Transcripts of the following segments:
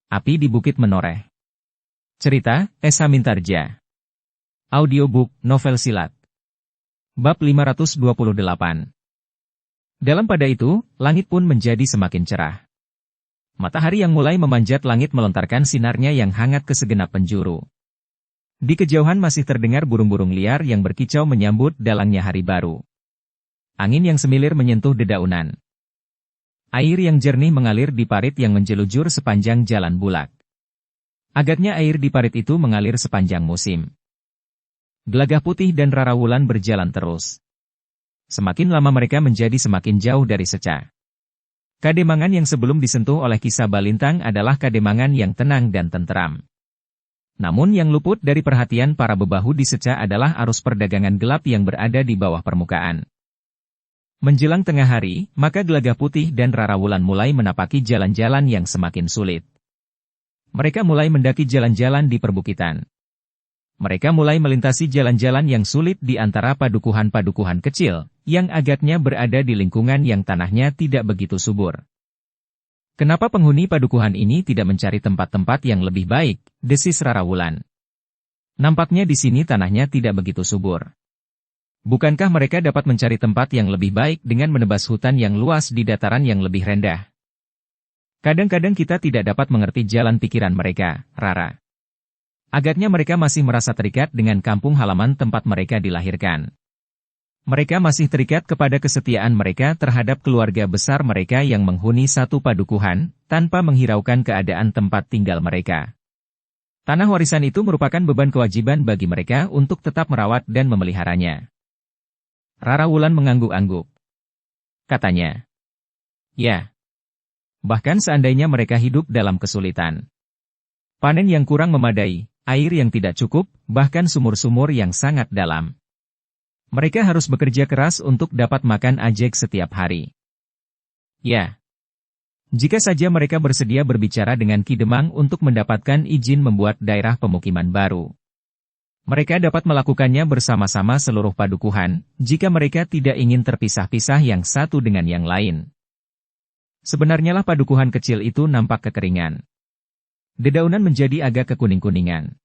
Api di Bukit Menoreh. Cerita, Esa Mintarja. Audiobook, novel silat. Bab 528. Dalam pada itu, langit pun menjadi semakin cerah. Matahari yang mulai memanjat langit melontarkan sinarnya yang hangat ke segenap penjuru. Di kejauhan masih terdengar burung-burung liar yang berkicau menyambut datangnya hari baru. Angin yang semilir menyentuh dedaunan. Air yang jernih mengalir di parit yang menjelujur sepanjang jalan bulak. Agaknya air di parit itu mengalir sepanjang musim. Gelagah Putih dan Rara Wulan berjalan terus. Semakin lama mereka menjadi semakin jauh dari Seca. Kademangan yang sebelum disentuh oleh Kisah Balintang adalah kademangan yang tenang dan tenteram. Namun yang luput dari perhatian para bebahu di Seca adalah arus perdagangan gelap yang berada di bawah permukaan. Menjelang tengah hari, maka Gelagah Putih dan Rara Wulan mulai menapaki jalan-jalan yang semakin sulit. Mereka mulai mendaki jalan-jalan di perbukitan. Mereka mulai melintasi jalan-jalan yang sulit di antara padukuhan-padukuhan kecil, yang agaknya berada di lingkungan yang tanahnya tidak begitu subur. Kenapa penghuni padukuhan ini tidak mencari tempat-tempat yang lebih baik, desis Rara Wulan. Nampaknya di sini tanahnya tidak begitu subur. Bukankah mereka dapat mencari tempat yang lebih baik dengan menebas hutan yang luas di dataran yang lebih rendah? Kadang-kadang kita tidak dapat mengerti jalan pikiran mereka, Rara. Agaknya mereka masih merasa terikat dengan kampung halaman tempat mereka dilahirkan. Mereka masih terikat kepada kesetiaan mereka terhadap keluarga besar mereka yang menghuni satu padukuhan, tanpa menghiraukan keadaan tempat tinggal mereka. Tanah warisan itu merupakan beban kewajiban bagi mereka untuk tetap merawat dan memeliharanya. Rara Wulan mengangguk-angguk. Katanya, ya. Bahkan seandainya mereka hidup dalam kesulitan. Panen yang kurang memadai, air yang tidak cukup, bahkan sumur-sumur yang sangat dalam. Mereka harus bekerja keras untuk dapat makan ajek setiap hari. Ya. Jika saja mereka bersedia berbicara dengan Ki Demang untuk mendapatkan izin membuat daerah pemukiman baru. Mereka dapat melakukannya bersama-sama seluruh padukuhan, jika mereka tidak ingin terpisah-pisah yang satu dengan yang lain. Sebenarnya lah padukuhan kecil itu nampak kekeringan. Dedaunan menjadi agak kekuning-kuningan.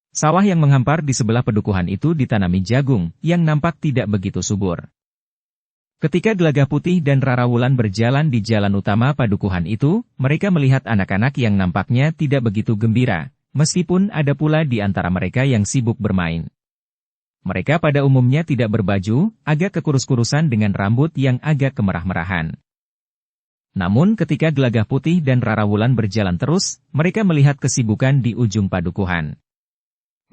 Sawah yang menghampar di sebelah padukuhan itu ditanami jagung, yang nampak tidak begitu subur. Ketika Gelagah Putih dan Rara Wulan berjalan di jalan utama padukuhan itu, mereka melihat anak-anak yang nampaknya tidak begitu gembira. Meskipun ada pula di antara mereka yang sibuk bermain. Mereka pada umumnya tidak berbaju, agak kekurus-kurusan dengan rambut yang agak kemerah-merahan. Namun ketika Gelagah Putih dan Rara Wulan berjalan terus, mereka melihat kesibukan di ujung padukuhan.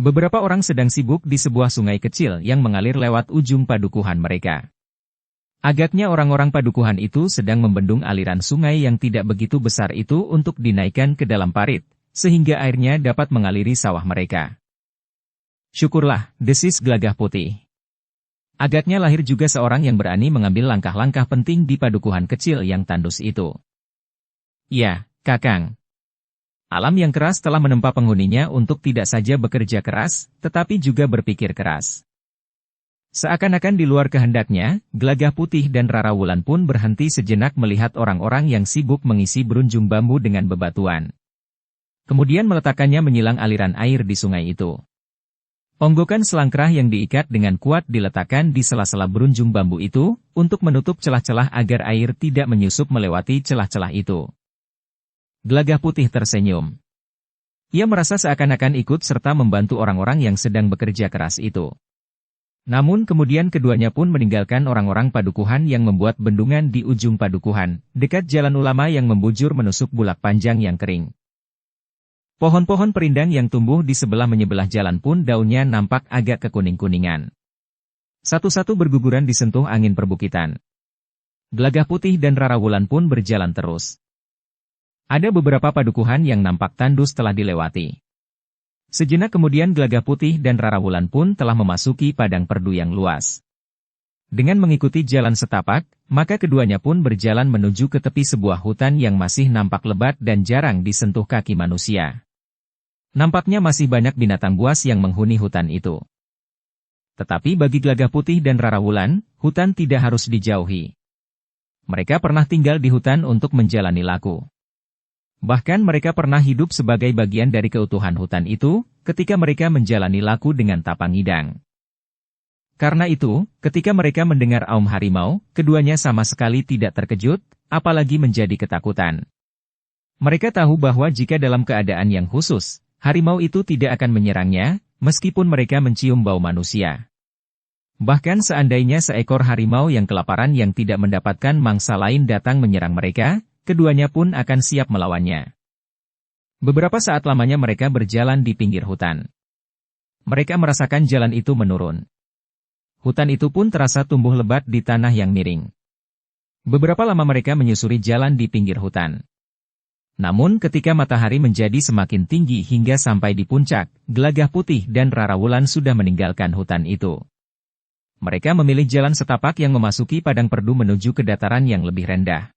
Beberapa orang sedang sibuk di sebuah sungai kecil yang mengalir lewat ujung padukuhan mereka. Agaknya orang-orang padukuhan itu sedang membendung aliran sungai yang tidak begitu besar itu untuk dinaikkan ke dalam parit, sehingga airnya dapat mengaliri sawah mereka. Syukurlah, desis Gelagah Putih. Agaknya lahir juga seorang yang berani mengambil langkah-langkah penting di padukuhan kecil yang tandus itu. Ya, Kakang. Alam yang keras telah menempa penghuninya untuk tidak saja bekerja keras, tetapi juga berpikir keras. Seakan-akan di luar kehendaknya, Gelagah Putih dan Rara Wulan pun berhenti sejenak melihat orang-orang yang sibuk mengisi berunjung bambu dengan bebatuan. Kemudian meletakkannya menyilang aliran air di sungai itu. Onggokan selangkrah yang diikat dengan kuat diletakkan di sela-sela berunjung bambu itu, untuk menutup celah-celah agar air tidak menyusup melewati celah-celah itu. Gelagah Putih tersenyum. Ia merasa seakan-akan ikut serta membantu orang-orang yang sedang bekerja keras itu. Namun kemudian keduanya pun meninggalkan orang-orang padukuhan yang membuat bendungan di ujung padukuhan, dekat jalan ulama yang membujur menusuk bulak panjang yang kering. Pohon-pohon perindang yang tumbuh di sebelah-menyebelah jalan pun daunnya nampak agak kekuning-kuningan. Satu-satu berguguran disentuh angin perbukitan. Gelagah Putih dan Rara Wulan pun berjalan terus. Ada beberapa padukuhan yang nampak tandus telah dilewati. Sejenak kemudian Gelagah Putih dan Rara Wulan pun telah memasuki padang perdu yang luas. Dengan mengikuti jalan setapak, maka keduanya pun berjalan menuju ke tepi sebuah hutan yang masih nampak lebat dan jarang disentuh kaki manusia. Nampaknya masih banyak binatang buas yang menghuni hutan itu. Tetapi bagi Gelagah Putih dan Rara Wulan, hutan tidak harus dijauhi. Mereka pernah tinggal di hutan untuk menjalani laku. Bahkan mereka pernah hidup sebagai bagian dari keutuhan hutan itu, ketika mereka menjalani laku dengan Tapangidang. Karena itu, ketika mereka mendengar aum harimau, keduanya sama sekali tidak terkejut, apalagi menjadi ketakutan. Mereka tahu bahwa jika dalam keadaan yang khusus, harimau itu tidak akan menyerangnya, meskipun mereka mencium bau manusia. Bahkan seandainya seekor harimau yang kelaparan yang tidak mendapatkan mangsa lain datang menyerang mereka, keduanya pun akan siap melawannya. Beberapa saat lamanya mereka berjalan di pinggir hutan. Mereka merasakan jalan itu menurun. Hutan itu pun terasa tumbuh lebat di tanah yang miring. Beberapa lama mereka menyusuri jalan di pinggir hutan. Namun ketika matahari menjadi semakin tinggi hingga sampai di puncak, Gelagah Putih dan Rarawulan sudah meninggalkan hutan itu. Mereka memilih jalan setapak yang memasuki padang perdu menuju ke dataran yang lebih rendah.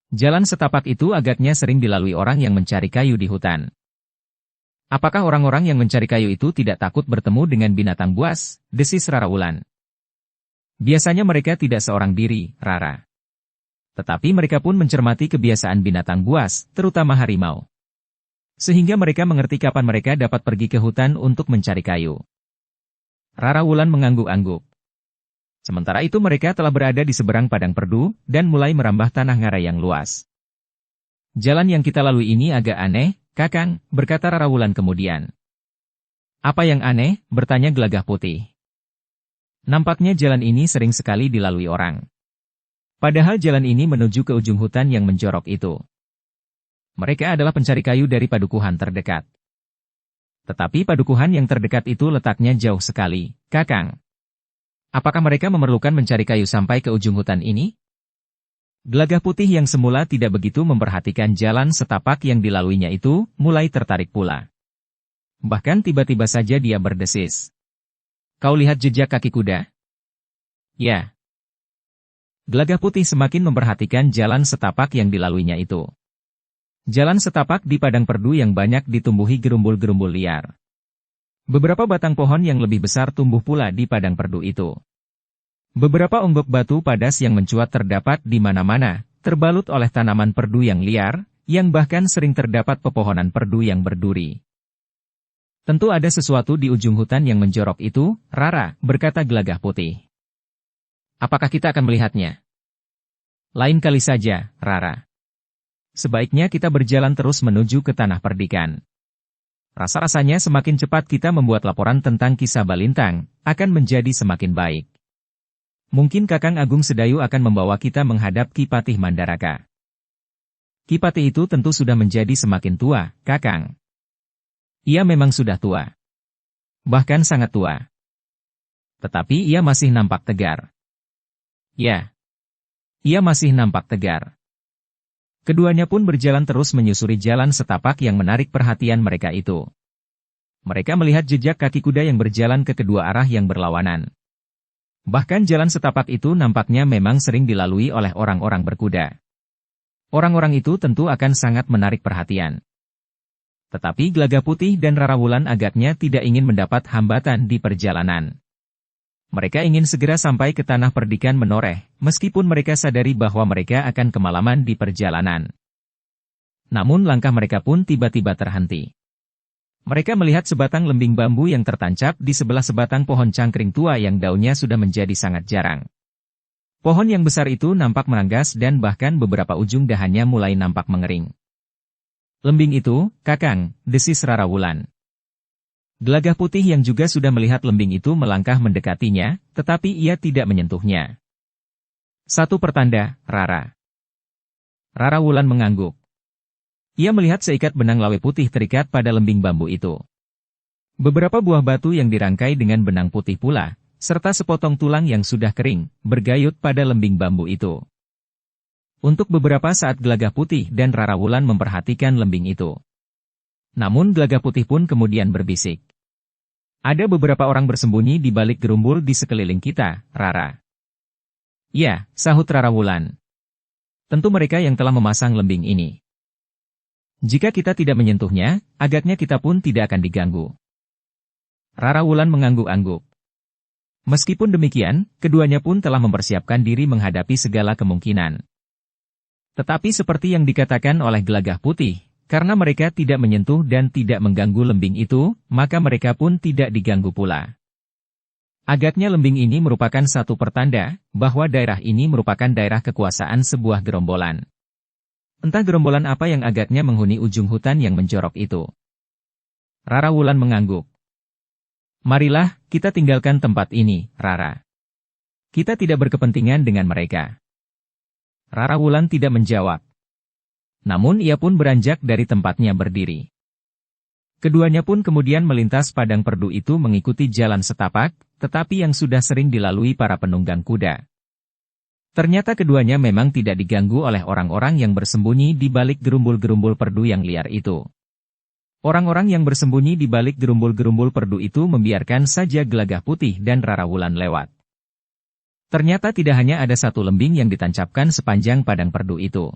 Jalan setapak itu agaknya sering dilalui orang yang mencari kayu di hutan. Apakah orang-orang yang mencari kayu itu tidak takut bertemu dengan binatang buas? Desis Rarawulan. Biasanya mereka tidak seorang diri, Rara. Tetapi mereka pun mencermati kebiasaan binatang buas, terutama harimau. Sehingga mereka mengerti kapan mereka dapat pergi ke hutan untuk mencari kayu. Rarawulan mengangguk-angguk. Sementara itu mereka telah berada di seberang padang perdu, dan mulai merambah tanah ngarai yang luas. Jalan yang kita lalui ini agak aneh, Kakang, berkata Rarawulan kemudian. Apa yang aneh? Bertanya Gelagah Putih. Nampaknya jalan ini sering sekali dilalui orang. Padahal jalan ini menuju ke ujung hutan yang menjorok itu. Mereka adalah pencari kayu dari padukuhan terdekat. Tetapi padukuhan yang terdekat itu letaknya jauh sekali, Kakang. Apakah mereka memerlukan mencari kayu sampai ke ujung hutan ini? Gelagah Putih yang semula tidak begitu memperhatikan jalan setapak yang dilaluinya itu, mulai tertarik pula. Bahkan tiba-tiba saja dia berdesis. Kau lihat jejak kaki kuda? Ya. Gelagah Putih semakin memperhatikan jalan setapak yang dilaluinya itu. Jalan setapak di padang perdu yang banyak ditumbuhi gerumbul-gerumbul liar. Beberapa batang pohon yang lebih besar tumbuh pula di padang perdu itu. Beberapa onggok batu padas yang mencuat terdapat di mana-mana, terbalut oleh tanaman perdu yang liar, yang bahkan sering terdapat pepohonan perdu yang berduri. Tentu ada sesuatu di ujung hutan yang menjorok itu, Rara, berkata Gelagah Putih. Apakah kita akan melihatnya? Lain kali saja, Rara. Sebaiknya kita berjalan terus menuju ke Tanah Perdikan. Rasa-rasanya semakin cepat kita membuat laporan tentang kisah Balintang, akan menjadi semakin baik. Mungkin Kakang Agung Sedayu akan membawa kita menghadap Ki Patih Mandaraka. Ki Patih itu tentu sudah menjadi semakin tua, Kakang. Ia memang sudah tua. Bahkan sangat tua. Tetapi ia masih nampak tegar. Ya. Ia masih nampak tegar. Keduanya pun berjalan terus menyusuri jalan setapak yang menarik perhatian mereka itu. Mereka melihat jejak kaki kuda yang berjalan ke kedua arah yang berlawanan. Bahkan jalan setapak itu nampaknya memang sering dilalui oleh orang-orang berkuda. Orang-orang itu tentu akan sangat menarik perhatian. Tetapi Gelagah Putih dan Rarawulan agaknya tidak ingin mendapat hambatan di perjalanan. Mereka ingin segera sampai ke Tanah Perdikan menoreh, meskipun mereka sadari bahwa mereka akan kemalaman di perjalanan. Namun langkah mereka pun tiba-tiba terhenti. Mereka melihat sebatang lembing bambu yang tertancap di sebelah sebatang pohon cangkring tua yang daunnya sudah menjadi sangat jarang. Pohon yang besar itu nampak meranggas dan bahkan beberapa ujung dahannya mulai nampak mengering. Lembing itu, Kakang, desis Rarawulan. Gelagah Putih yang juga sudah melihat lembing itu melangkah mendekatinya, tetapi ia tidak menyentuhnya. Satu pertanda, Rara. Rarawulan mengangguk. Ia melihat seikat benang lawe putih terikat pada lembing bambu itu. Beberapa buah batu yang dirangkai dengan benang putih pula, serta sepotong tulang yang sudah kering, bergayut pada lembing bambu itu. Untuk beberapa saat Gelagah Putih dan Rarawulan memperhatikan lembing itu. Namun Gelagah Putih pun kemudian berbisik. Ada beberapa orang bersembunyi di balik gerumbul di sekeliling kita, Rara. Ya, sahut Rarawulan. Tentu mereka yang telah memasang lembing ini. Jika kita tidak menyentuhnya, agaknya kita pun tidak akan diganggu. Rarawulan mengangguk-angguk. Meskipun demikian, keduanya pun telah mempersiapkan diri menghadapi segala kemungkinan. Tetapi seperti yang dikatakan oleh Gelagah Putih, karena mereka tidak menyentuh dan tidak mengganggu lembing itu, maka mereka pun tidak diganggu pula. Agaknya lembing ini merupakan satu pertanda, bahwa daerah ini merupakan daerah kekuasaan sebuah gerombolan. Entah gerombolan apa yang agaknya menghuni ujung hutan yang menjorok itu. Rara Wulan mengangguk. Marilah, kita tinggalkan tempat ini, Rara. Kita tidak berkepentingan dengan mereka. Rara Wulan tidak menjawab. Namun ia pun beranjak dari tempatnya berdiri. Keduanya pun kemudian melintas padang perdu itu mengikuti jalan setapak, tetapi yang sudah sering dilalui para penunggang kuda. Ternyata keduanya memang tidak diganggu oleh orang-orang yang bersembunyi di balik gerumbul-gerumbul perdu yang liar itu. Orang-orang yang bersembunyi di balik gerumbul-gerumbul perdu itu membiarkan saja Gelagah Putih dan Rara Wulan lewat. Ternyata tidak hanya ada satu lembing yang ditancapkan sepanjang padang perdu itu.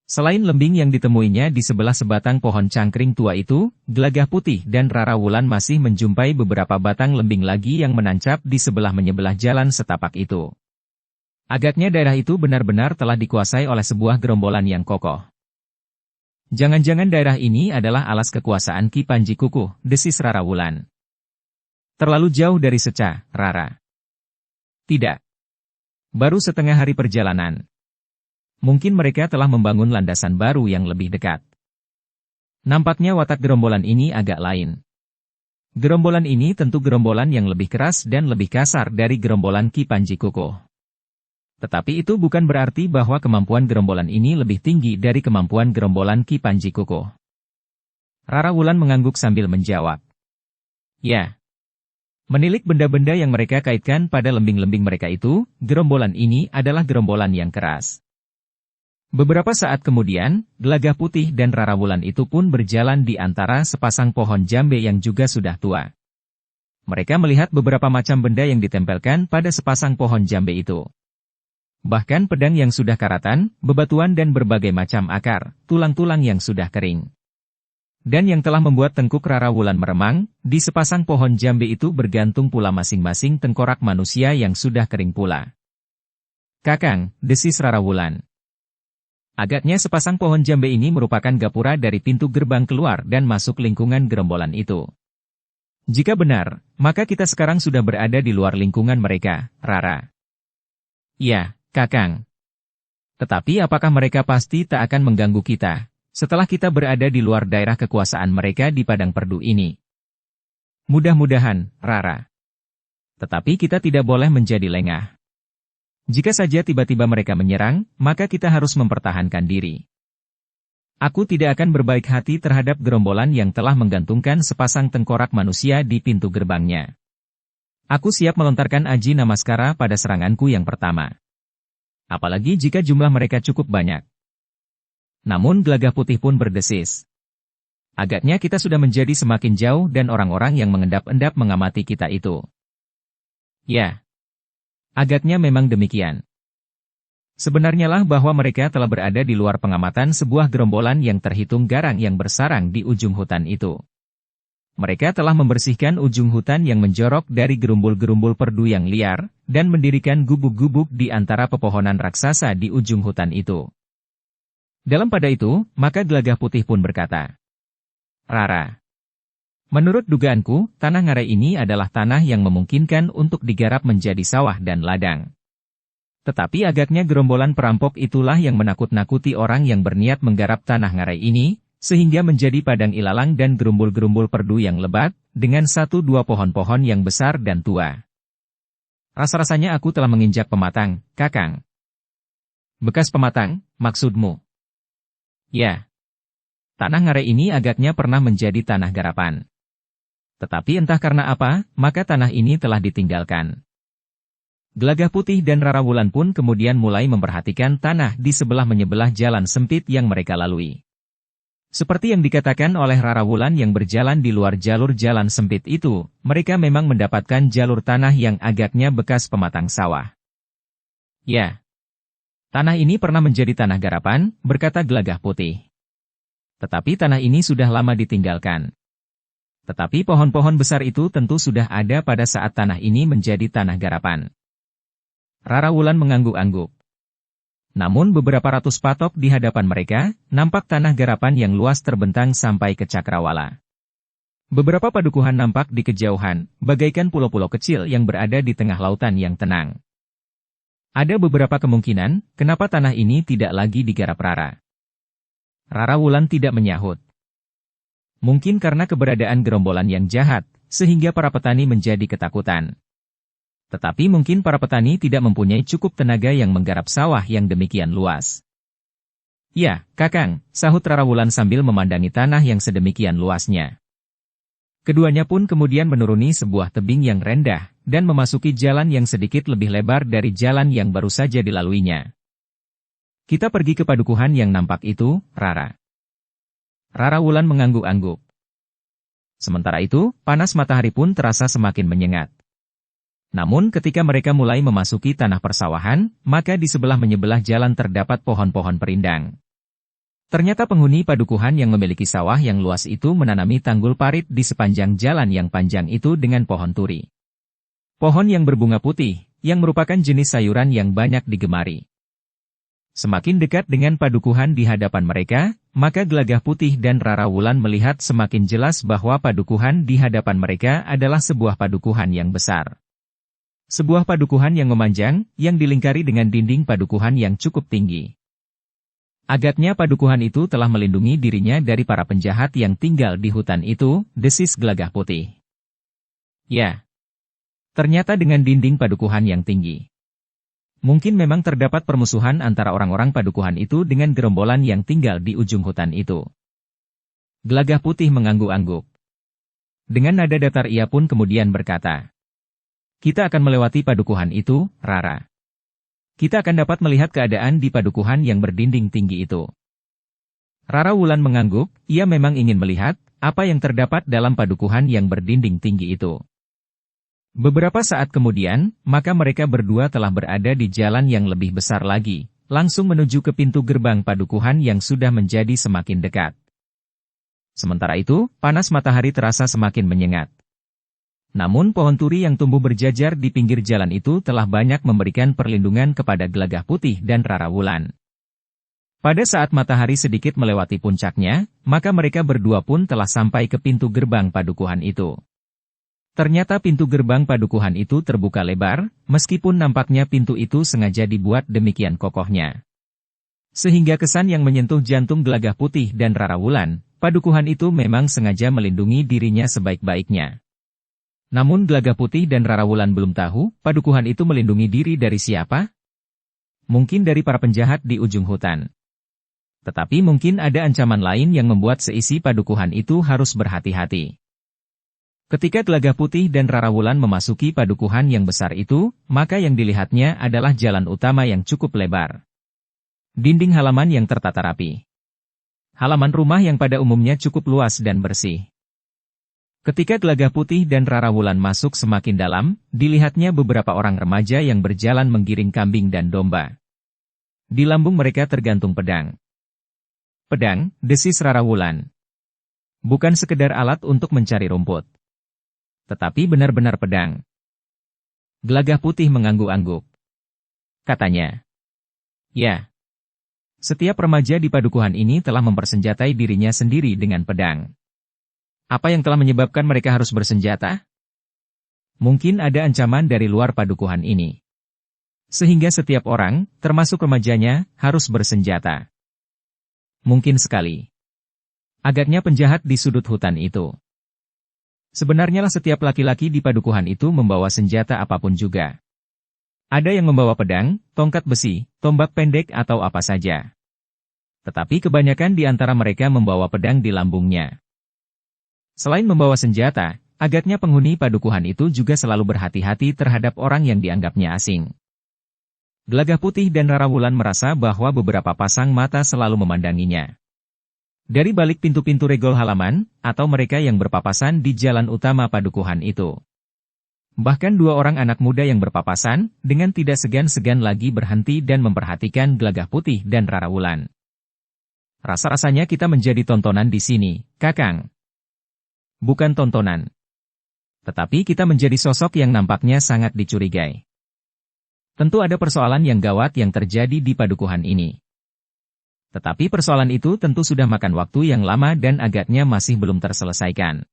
Selain lembing yang ditemuinya di sebelah sebatang pohon cangkring tua itu, Gelagah Putih dan Rara Wulan masih menjumpai beberapa batang lembing lagi yang menancap di sebelah-menyebelah jalan setapak itu. Agaknya daerah itu benar-benar telah dikuasai oleh sebuah gerombolan yang kokoh. Jangan-jangan daerah ini adalah alas kekuasaan Ki Panji Kukuh, desis Rara Wulan. Terlalu jauh dari Seca, Rara. Tidak. Baru setengah hari perjalanan. Mungkin mereka telah membangun landasan baru yang lebih dekat. Nampaknya watak gerombolan ini agak lain. Gerombolan ini tentu gerombolan yang lebih keras dan lebih kasar dari gerombolan Ki Panji Kukuh. Tetapi itu bukan berarti bahwa kemampuan gerombolan ini lebih tinggi dari kemampuan gerombolan Ki Panji Kukuh. Rara Wulan mengangguk sambil menjawab. Ya. Menilik benda-benda yang mereka kaitkan pada lembing-lembing mereka itu, gerombolan ini adalah gerombolan yang keras. Beberapa saat kemudian, Gelagah Putih dan Rara Wulan itu pun berjalan di antara sepasang pohon jambe yang juga sudah tua. Mereka melihat beberapa macam benda yang ditempelkan pada sepasang pohon jambe itu. Bahkan pedang yang sudah karatan, bebatuan dan berbagai macam akar, tulang-tulang yang sudah kering. Dan yang telah membuat tengkuk Rara Wulan meremang, di sepasang pohon jambe itu bergantung pula masing-masing tengkorak manusia yang sudah kering pula. Kakang, desis Rara Wulan. Agaknya sepasang pohon jambe ini merupakan gapura dari pintu gerbang keluar dan masuk lingkungan gerombolan itu. Jika benar, maka kita sekarang sudah berada di luar lingkungan mereka, Rara. Ya, Kakang. Tetapi apakah mereka pasti tak akan mengganggu kita setelah kita berada di luar daerah kekuasaan mereka di padang perdu ini? Mudah-mudahan, Rara. Tetapi kita tidak boleh menjadi lengah. Jika saja tiba-tiba mereka menyerang, maka kita harus mempertahankan diri. Aku tidak akan berbaik hati terhadap gerombolan yang telah menggantungkan sepasang tengkorak manusia di pintu gerbangnya. Aku siap melontarkan Aji Namaskara pada seranganku yang pertama. Apalagi jika jumlah mereka cukup banyak. Namun Gelagah Putih pun berdesis. Agaknya kita sudah menjadi semakin jauh dan orang-orang yang mengendap-endap mengamati kita itu. Ya. Agaknya memang demikian. Sebenarnya lah bahwa mereka telah berada di luar pengamatan sebuah gerombolan yang terhitung garang yang bersarang di ujung hutan itu. Mereka telah membersihkan ujung hutan yang menjorok dari gerumbul-gerumbul perdu yang liar, dan mendirikan gubuk-gubuk di antara pepohonan raksasa di ujung hutan itu. Dalam pada itu, maka Gelagah Putih pun berkata, Rara, menurut dugaanku, tanah ngarai ini adalah tanah yang memungkinkan untuk digarap menjadi sawah dan ladang. Tetapi agaknya gerombolan perampok itulah yang menakut-nakuti orang yang berniat menggarap tanah ngarai ini, sehingga menjadi padang ilalang dan gerumbul-gerumbul perdu yang lebat, dengan 1-2 pohon-pohon yang besar dan tua. Rasa-rasanya aku telah menginjak pematang, Kakang. Bekas pematang, maksudmu? Ya. Tanah ngarai ini agaknya pernah menjadi tanah garapan. Tetapi entah karena apa, maka tanah ini telah ditinggalkan. Gelagah Putih dan Rara Wulan pun kemudian mulai memperhatikan tanah di sebelah-menyebelah jalan sempit yang mereka lalui. Seperti yang dikatakan oleh Rara Wulan yang berjalan di luar jalur jalan sempit itu, mereka memang mendapatkan jalur tanah yang agaknya bekas pematang sawah. Ya. Tanah ini pernah menjadi tanah garapan, berkata Gelagah Putih. Tetapi tanah ini sudah lama ditinggalkan. Tetapi pohon-pohon besar itu tentu sudah ada pada saat tanah ini menjadi tanah garapan. Rara Wulan mengangguk-angguk. Namun beberapa ratus patok di hadapan mereka, nampak tanah garapan yang luas terbentang sampai ke cakrawala. Beberapa padukuhan nampak di kejauhan, bagaikan pulau-pulau kecil yang berada di tengah lautan yang tenang. Ada beberapa kemungkinan, kenapa tanah ini tidak lagi digarap Rara. Rara Wulan tidak menyahut. Mungkin karena keberadaan gerombolan yang jahat, sehingga para petani menjadi ketakutan. Tetapi mungkin para petani tidak mempunyai cukup tenaga yang menggarap sawah yang demikian luas. Ya, Kakang, sahut Rara Wulan sambil memandangi tanah yang sedemikian luasnya. Keduanya pun kemudian menuruni sebuah tebing yang rendah, dan memasuki jalan yang sedikit lebih lebar dari jalan yang baru saja dilaluinya. Kita pergi ke padukuhan yang nampak itu, Rara. Rara Wulan mengangguk-angguk. Sementara itu, panas matahari pun terasa semakin menyengat. Namun ketika mereka mulai memasuki tanah persawahan, maka di sebelah-menyebelah jalan terdapat pohon-pohon perindang. Ternyata penghuni padukuhan yang memiliki sawah yang luas itu menanami tanggul parit di sepanjang jalan yang panjang itu dengan pohon turi. Pohon yang berbunga putih, yang merupakan jenis sayuran yang banyak digemari. Semakin dekat dengan padukuhan di hadapan mereka, maka Gelagah Putih dan Rara Wulan melihat semakin jelas bahwa padukuhan di hadapan mereka adalah sebuah padukuhan yang besar. Sebuah padukuhan yang memanjang, yang dilingkari dengan dinding padukuhan yang cukup tinggi. Agaknya padukuhan itu telah melindungi dirinya dari para penjahat yang tinggal di hutan itu, desis Gelagah Putih. Ya. Ternyata dengan dinding padukuhan yang tinggi. Mungkin memang terdapat permusuhan antara orang-orang padukuhan itu dengan gerombolan yang tinggal di ujung hutan itu. Gelagah Putih mengangguk-angguk. Dengan nada datar ia pun kemudian berkata, "Kita akan melewati padukuhan itu, Rara. Kita akan dapat melihat keadaan di padukuhan yang berdinding tinggi itu." Rara Wulan mengangguk, ia memang ingin melihat apa yang terdapat dalam padukuhan yang berdinding tinggi itu. Beberapa saat kemudian, maka mereka berdua telah berada di jalan yang lebih besar lagi, langsung menuju ke pintu gerbang padukuhan yang sudah menjadi semakin dekat. Sementara itu, panas matahari terasa semakin menyengat. Namun pohon turi yang tumbuh berjajar di pinggir jalan itu telah banyak memberikan perlindungan kepada Gelagah Putih dan Rara Wulan. Pada saat matahari sedikit melewati puncaknya, maka mereka berdua pun telah sampai ke pintu gerbang padukuhan itu. Ternyata pintu gerbang padukuhan itu terbuka lebar, meskipun nampaknya pintu itu sengaja dibuat demikian kokohnya. Sehingga kesan yang menyentuh jantung Gelagah Putih dan Rara Wulan, padukuhan itu memang sengaja melindungi dirinya sebaik-baiknya. Namun Gelagah Putih dan Rara Wulan belum tahu, padukuhan itu melindungi diri dari siapa? Mungkin dari para penjahat di ujung hutan. Tetapi mungkin ada ancaman lain yang membuat seisi padukuhan itu harus berhati-hati. Ketika Gelagah Putih dan Rara Wulan memasuki padukuhan yang besar itu, maka yang dilihatnya adalah jalan utama yang cukup lebar. Dinding halaman yang tertata rapi. Halaman rumah yang pada umumnya cukup luas dan bersih. Ketika Gelagah Putih dan Rara Wulan masuk semakin dalam, dilihatnya beberapa orang remaja yang berjalan menggiring kambing dan domba. Di lambung mereka tergantung pedang. Pedang, desis Rara Wulan. Bukan sekedar alat untuk mencari rumput. Tetapi benar-benar pedang. Gelagah Putih mengangguk-angguk. Katanya, "Ya. Setiap remaja di padukuhan ini telah mempersenjatai dirinya sendiri dengan pedang. Apa yang telah menyebabkan mereka harus bersenjata? Mungkin ada ancaman dari luar padukuhan ini. Sehingga setiap orang, termasuk remajanya, harus bersenjata. Mungkin sekali. Agaknya penjahat di sudut hutan itu. Sebenarnya lah setiap laki-laki di padukuhan itu membawa senjata apapun juga. Ada yang membawa pedang, tongkat besi, tombak pendek atau apa saja. Tetapi kebanyakan di antara mereka membawa pedang di lambungnya. Selain membawa senjata, agaknya penghuni padukuhan itu juga selalu berhati-hati terhadap orang yang dianggapnya asing." Gelagah Putih dan Rara Wulan merasa bahwa beberapa pasang mata selalu memandanginya. Dari balik pintu-pintu regol halaman, atau mereka yang berpapasan di jalan utama padukuhan itu. Bahkan dua orang anak muda yang berpapasan, dengan tidak segan-segan lagi berhenti dan memperhatikan Gelagah Putih dan Rara Wulan. "Rasa-rasanya kita menjadi tontonan di sini, Kakang." "Bukan tontonan. Tetapi kita menjadi sosok yang nampaknya sangat dicurigai." Tentu ada persoalan yang gawat yang terjadi di padukuhan ini. Tetapi persoalan itu tentu sudah makan waktu yang lama dan agaknya masih belum terselesaikan.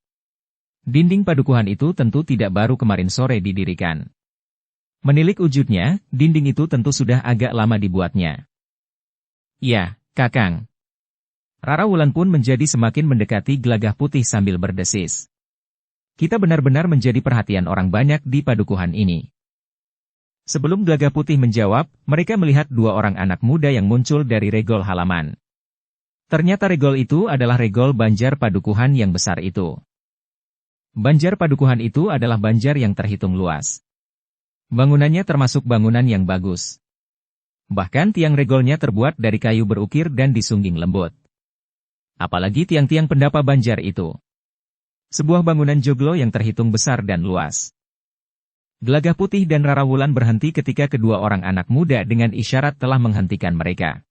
Dinding padukuhan itu tentu tidak baru kemarin sore didirikan. Menilik wujudnya, dinding itu tentu sudah agak lama dibuatnya. Ya, Kakang. Rara Wulan pun menjadi semakin mendekati Gelagah Putih sambil berdesis. Kita benar-benar menjadi perhatian orang banyak di padukuhan ini. Sebelum Gelagah Putih menjawab, mereka melihat dua orang anak muda yang muncul dari regol halaman. Ternyata regol itu adalah regol banjar padukuhan yang besar itu. Banjar padukuhan itu adalah banjar yang terhitung luas. Bangunannya termasuk bangunan yang bagus. Bahkan tiang regolnya terbuat dari kayu berukir dan disungging lembut. Apalagi tiang-tiang pendapa banjar itu. Sebuah bangunan joglo yang terhitung besar dan luas. Gelagah Putih dan Rara Wulan berhenti ketika kedua orang anak muda dengan isyarat telah menghentikan mereka.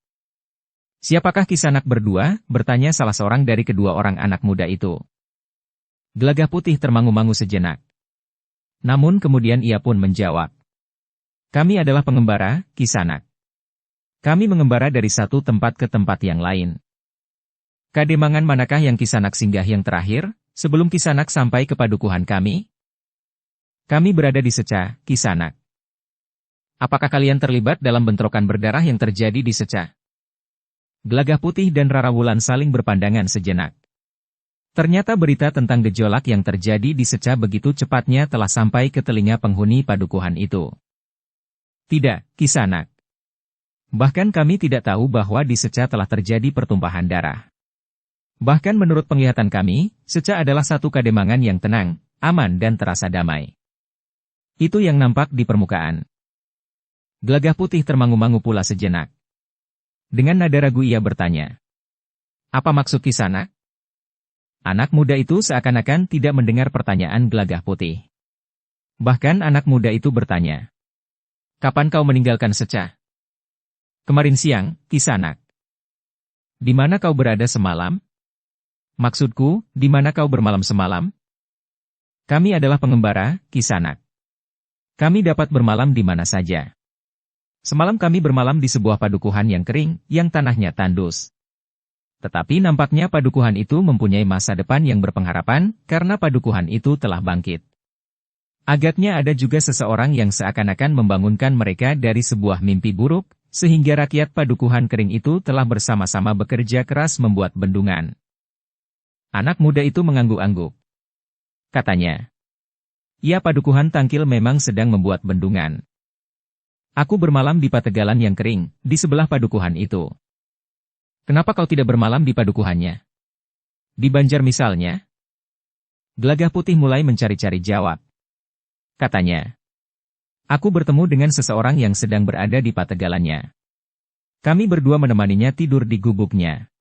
Siapakah Kisanak berdua? Bertanya salah seorang dari kedua orang anak muda itu. Gelagah Putih termangu-mangu sejenak. Namun kemudian ia pun menjawab. Kami adalah pengembara, Kisanak. Kami mengembara dari satu tempat ke tempat yang lain. Kademangan manakah yang Kisanak singgah yang terakhir, sebelum Kisanak sampai ke padukuhan kami? Kami berada di Seca, Kisanak. Apakah kalian terlibat dalam bentrokan berdarah yang terjadi di Seca? Gelagah Putih dan Rara Wulan saling berpandangan sejenak. Ternyata berita tentang gejolak yang terjadi di Seca begitu cepatnya telah sampai ke telinga penghuni padukuhan itu. Tidak, Kisanak. Bahkan kami tidak tahu bahwa di Seca telah terjadi pertumpahan darah. Bahkan menurut penglihatan kami, Seca adalah satu kademangan yang tenang, aman dan terasa damai. Itu yang nampak di permukaan. Gelagah Putih termangu-mangu pula sejenak. Dengan nada ragu ia bertanya. Apa maksud Kisanak? Anak muda itu seakan-akan tidak mendengar pertanyaan Gelagah Putih. Bahkan anak muda itu bertanya. Kapan kau meninggalkan Seca? Kemarin siang, Kisanak. Di mana kau berada semalam? Maksudku, di mana kau bermalam semalam? Kami adalah pengembara, Kisanak. Kami dapat bermalam di mana saja. Semalam kami bermalam di sebuah padukuhan yang kering, yang tanahnya tandus. Tetapi nampaknya padukuhan itu mempunyai masa depan yang berpengharapan, karena padukuhan itu telah bangkit. Agaknya ada juga seseorang yang seakan-akan membangunkan mereka dari sebuah mimpi buruk, sehingga rakyat padukuhan kering itu telah bersama-sama bekerja keras membuat bendungan. Anak muda itu mengangguk-angguk. Katanya. Ya, padukuhan Tangkil memang sedang membuat bendungan. Aku bermalam di pategalan yang kering, di sebelah padukuhan itu. Kenapa kau tidak bermalam di padukuhannya? Di Banjar misalnya? Gelagah Putih mulai mencari-cari jawab. Katanya. Aku bertemu dengan seseorang yang sedang berada di pategalannya. Kami berdua menemaninya tidur di gubuknya.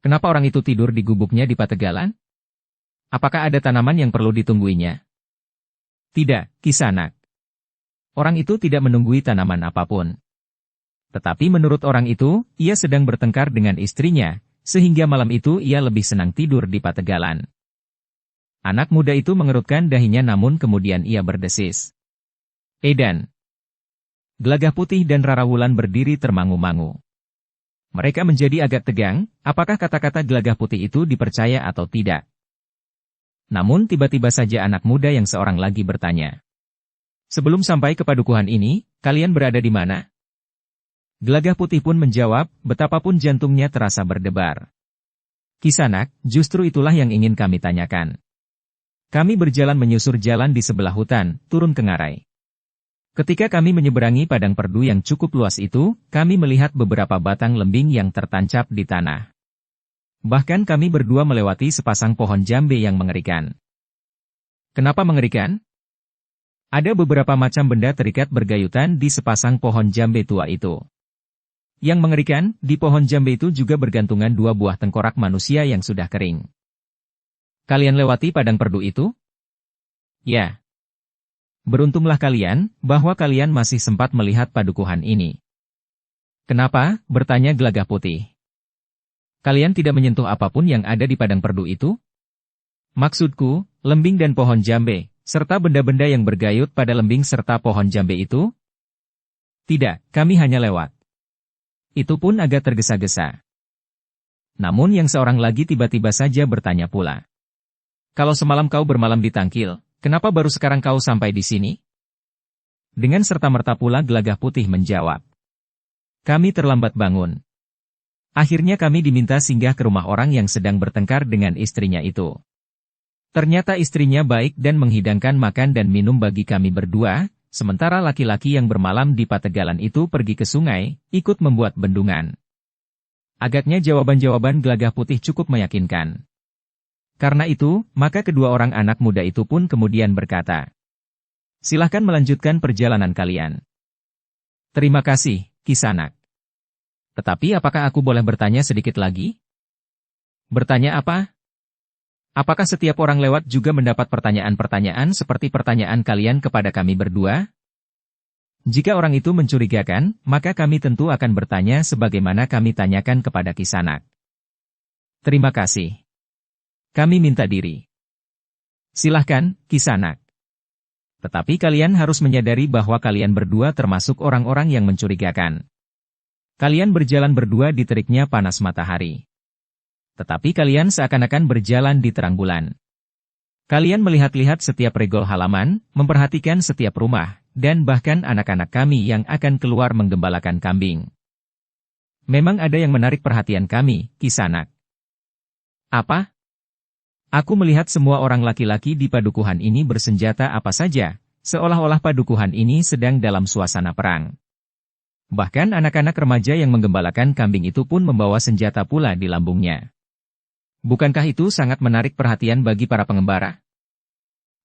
Kenapa orang itu tidur di gubuknya di pategalan? Apakah ada tanaman yang perlu ditungguinya? Tidak, Kisanak. Orang itu tidak menunggui tanaman apapun. Tetapi menurut orang itu, ia sedang bertengkar dengan istrinya, sehingga malam itu ia lebih senang tidur di pategalan. Anak muda itu mengerutkan dahinya namun kemudian ia berdesis. Edan. Gelagah Putih dan Rara Wulan berdiri termangu-mangu. Mereka menjadi agak tegang, apakah kata-kata Gelagah Putih itu dipercaya atau tidak? Namun tiba-tiba saja anak muda yang seorang lagi bertanya. Sebelum sampai ke padukuhan ini, kalian berada di mana? Gelagah Putih pun menjawab, betapapun jantungnya terasa berdebar. Kisanak, justru itulah yang ingin kami tanyakan. Kami berjalan menyusur jalan di sebelah hutan, turun ke ngarai. Ketika kami menyeberangi padang perdu yang cukup luas itu, kami melihat beberapa batang lembing yang tertancap di tanah. Bahkan kami berdua melewati sepasang pohon jambe yang mengerikan. Kenapa mengerikan? Ada beberapa macam benda terikat bergayutan di sepasang pohon jambe tua itu. Yang mengerikan, di pohon jambe itu juga bergantungan dua buah tengkorak manusia yang sudah kering. Kalian lewati padang perdu itu? Ya. Beruntunglah kalian, bahwa kalian masih sempat melihat padukuhan ini. Kenapa? Bertanya Gelagah Putih. Kalian tidak menyentuh apapun yang ada di padang perdu itu? Maksudku, lembing dan pohon jambe, serta benda-benda yang bergayut pada lembing serta pohon jambe itu? Tidak, kami hanya lewat. Itu pun agak tergesa-gesa. Namun yang seorang lagi tiba-tiba saja bertanya pula. Kalau semalam kau bermalam di Tangkil, kenapa baru sekarang kau sampai di sini? Dengan serta-merta pula Gelagah Putih menjawab. Kami terlambat bangun. Akhirnya kami diminta singgah ke rumah orang yang sedang bertengkar dengan istrinya itu. Ternyata istrinya baik dan menghidangkan makan dan minum bagi kami berdua, sementara laki-laki yang bermalam di Pategalan itu pergi ke sungai, ikut membuat bendungan. Agaknya jawaban-jawaban Gelagah Putih cukup meyakinkan. Karena itu, maka kedua orang anak muda itu pun kemudian berkata, silahkan melanjutkan perjalanan kalian. Terima kasih, Kisanak. Tetapi apakah aku boleh bertanya sedikit lagi? Bertanya apa? Apakah setiap orang lewat juga mendapat pertanyaan-pertanyaan seperti pertanyaan kalian kepada kami berdua? Jika orang itu mencurigakan, maka kami tentu akan bertanya sebagaimana kami tanyakan kepada Kisanak. Terima kasih. Kami minta diri. Silahkan, Kisanak. Tetapi kalian harus menyadari bahwa kalian berdua termasuk orang-orang yang mencurigakan. Kalian berjalan berdua di teriknya panas matahari. Tetapi kalian seakan-akan berjalan di terang bulan. Kalian melihat-lihat setiap regol halaman, memperhatikan setiap rumah, dan bahkan anak-anak kami yang akan keluar menggembalakan kambing. Memang ada yang menarik perhatian kami, Kisanak. Apa? Aku melihat semua orang laki-laki di padukuhan ini bersenjata apa saja, seolah-olah padukuhan ini sedang dalam suasana perang. Bahkan anak-anak remaja yang menggembalakan kambing itu pun membawa senjata pula di lambungnya. Bukankah itu sangat menarik perhatian bagi para pengembara?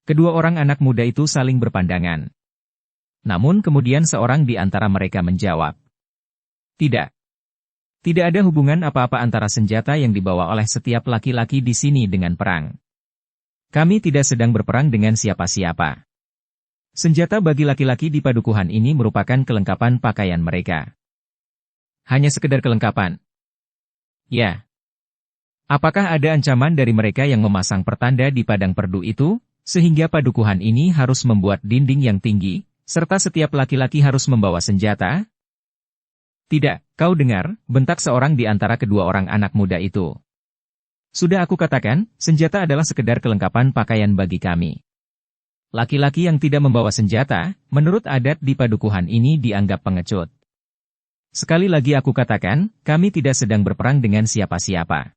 Kedua orang anak muda itu saling berpandangan. Namun kemudian seorang di antara mereka menjawab. Tidak. Tidak ada hubungan apa-apa antara senjata yang dibawa oleh setiap laki-laki di sini dengan perang. Kami tidak sedang berperang dengan siapa-siapa. Senjata bagi laki-laki di padukuhan ini merupakan kelengkapan pakaian mereka. Hanya sekedar kelengkapan. Ya. Apakah ada ancaman dari mereka yang memasang pertanda di padang perdu itu, sehingga padukuhan ini harus membuat dinding yang tinggi, serta setiap laki-laki harus membawa senjata? Tidak, kau dengar, bentak seorang di antara kedua orang anak muda itu. Sudah aku katakan, senjata adalah sekedar kelengkapan pakaian bagi kami. Laki-laki yang tidak membawa senjata, menurut adat di padukuhan ini dianggap pengecut. Sekali lagi aku katakan, kami tidak sedang berperang dengan siapa-siapa.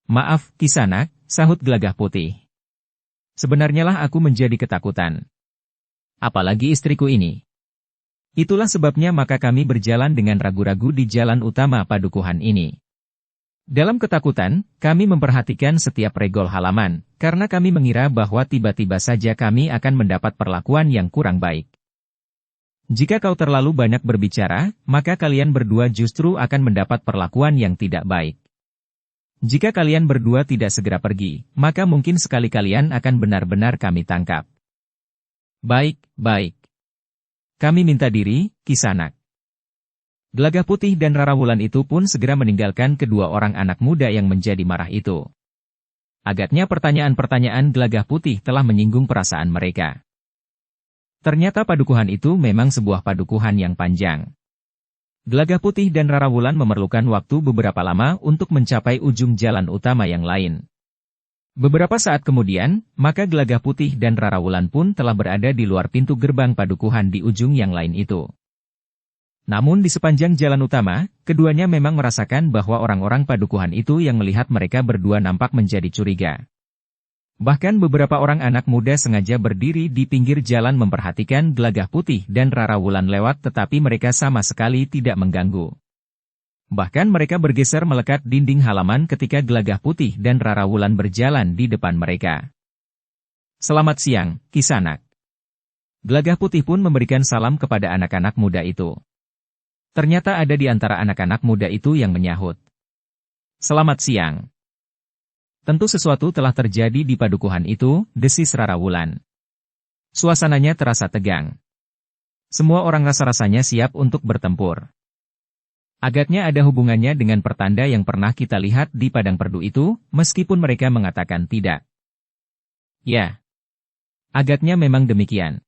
Maaf, Kisanak, sahut Gelagah Putih. Sebenarnya lah aku menjadi ketakutan. Apalagi istriku ini. Itulah sebabnya maka kami berjalan dengan ragu-ragu di jalan utama padukuhan ini. Dalam ketakutan, kami memperhatikan setiap regol halaman, karena kami mengira bahwa tiba-tiba saja kami akan mendapat perlakuan yang kurang baik. Jika kau terlalu banyak berbicara, maka kalian berdua justru akan mendapat perlakuan yang tidak baik. Jika kalian berdua tidak segera pergi, maka mungkin sekali kalian akan benar-benar kami tangkap. Baik, baik. Kami minta diri, Kisanak. Gelagah Putih dan Rarawulan itu pun segera meninggalkan kedua orang anak muda yang menjadi marah itu. Agaknya pertanyaan-pertanyaan Gelagah Putih telah menyinggung perasaan mereka. Ternyata padukuhan itu memang sebuah padukuhan yang panjang. Gelagah Putih dan Rarawulan memerlukan waktu beberapa lama untuk mencapai ujung jalan utama yang lain. Beberapa saat kemudian, maka Gelagah Putih dan Rarawulan pun telah berada di luar pintu gerbang padukuhan di ujung yang lain itu. Namun di sepanjang jalan utama, keduanya memang merasakan bahwa orang-orang padukuhan itu yang melihat mereka berdua nampak menjadi curiga. Bahkan beberapa orang anak muda sengaja berdiri di pinggir jalan memperhatikan Gelagah Putih dan Rarawulan lewat tetapi mereka sama sekali tidak mengganggu. Bahkan mereka bergeser melekat dinding halaman ketika Gelagah Putih dan Rarawulan berjalan di depan mereka. Selamat siang, Kisanak. Gelagah Putih pun memberikan salam kepada anak-anak muda itu. Ternyata ada di antara anak-anak muda itu yang menyahut. Selamat siang. Tentu sesuatu telah terjadi di padukuhan itu, desis Rarawulan. Suasananya terasa tegang. Semua orang rasa-rasanya siap untuk bertempur. Agaknya ada hubungannya dengan pertanda yang pernah kita lihat di padang perdu itu, meskipun mereka mengatakan tidak. Ya. Agaknya memang demikian.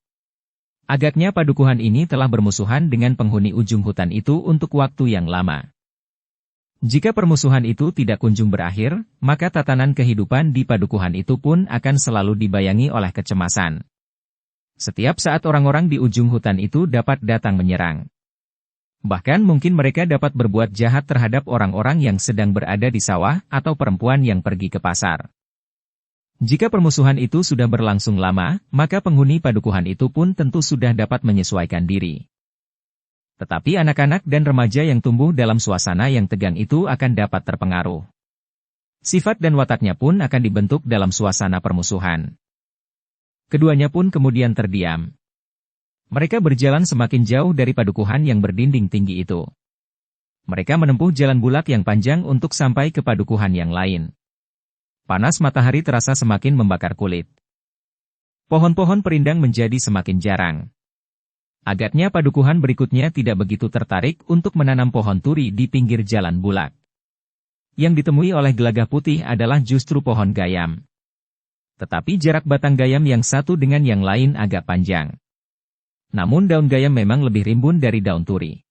Agaknya padukuhan ini telah bermusuhan dengan penghuni ujung hutan itu untuk waktu yang lama. Jika permusuhan itu tidak kunjung berakhir, maka tatanan kehidupan di padukuhan itu pun akan selalu dibayangi oleh kecemasan. Setiap saat orang-orang di ujung hutan itu dapat datang menyerang. Bahkan mungkin mereka dapat berbuat jahat terhadap orang-orang yang sedang berada di sawah atau perempuan yang pergi ke pasar. Jika permusuhan itu sudah berlangsung lama, maka penghuni padukuhan itu pun tentu sudah dapat menyesuaikan diri. Tetapi anak-anak dan remaja yang tumbuh dalam suasana yang tegang itu akan dapat terpengaruh. Sifat dan wataknya pun akan dibentuk dalam suasana permusuhan. Keduanya pun kemudian terdiam. Mereka berjalan semakin jauh dari padukuhan yang berdinding tinggi itu. Mereka menempuh jalan bulak yang panjang untuk sampai ke padukuhan yang lain. Panas matahari terasa semakin membakar kulit. Pohon-pohon perindang menjadi semakin jarang. Agaknya padukuhan berikutnya tidak begitu tertarik untuk menanam pohon turi di pinggir jalan bulak. Yang ditemui oleh Gelagah Putih adalah justru pohon gayam. Tetapi jarak batang gayam yang satu dengan yang lain agak panjang. Namun daun gayam memang lebih rimbun dari daun turi.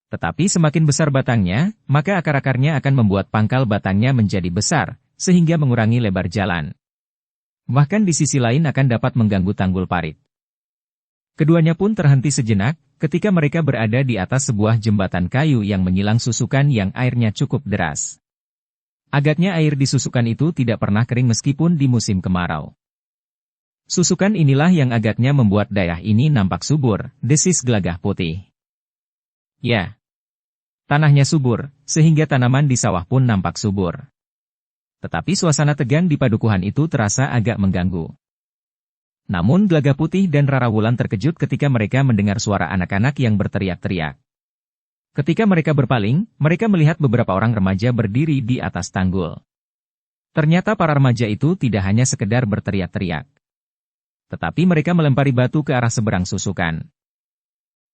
Tetapi semakin besar batangnya, maka akar-akarnya akan membuat pangkal batangnya menjadi besar, sehingga mengurangi lebar jalan. Bahkan di sisi lain akan dapat mengganggu tanggul parit. Keduanya pun terhenti sejenak, ketika mereka berada di atas sebuah jembatan kayu yang menyilang susukan yang airnya cukup deras. Agaknya air di susukan itu tidak pernah kering meskipun di musim kemarau. Susukan inilah yang agaknya membuat daerah ini nampak subur, desis Gelagah Putih. Ya, tanahnya subur, sehingga tanaman di sawah pun nampak subur. Tetapi suasana tegang di padukuhan itu terasa agak mengganggu. Namun Gelagah Putih dan Rara Wulan terkejut ketika mereka mendengar suara anak-anak yang berteriak-teriak. Ketika mereka berpaling, mereka melihat beberapa orang remaja berdiri di atas tanggul. Ternyata para remaja itu tidak hanya sekedar berteriak-teriak. Tetapi mereka melempari batu ke arah seberang susukan.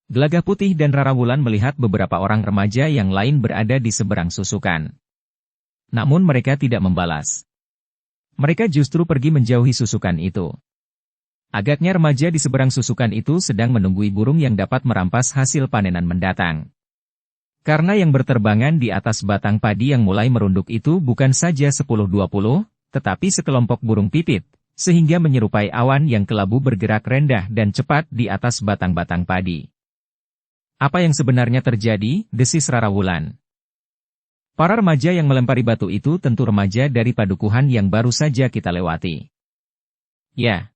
Gelagah Putih dan Rara Wulan melihat beberapa orang remaja yang lain berada di seberang susukan. Namun mereka tidak membalas. Mereka justru pergi menjauhi susukan itu. Agaknya remaja di seberang susukan itu sedang menunggui burung yang dapat merampas hasil panenan mendatang. Karena yang berterbangan di atas batang padi yang mulai merunduk itu bukan saja 10-20, tetapi sekelompok burung pipit, sehingga menyerupai awan yang kelabu bergerak rendah dan cepat di atas batang-batang padi. Apa yang sebenarnya terjadi, desis Rara Wulan. Para remaja yang melempari batu itu tentu remaja dari padukuhan yang baru saja kita lewati. Ya.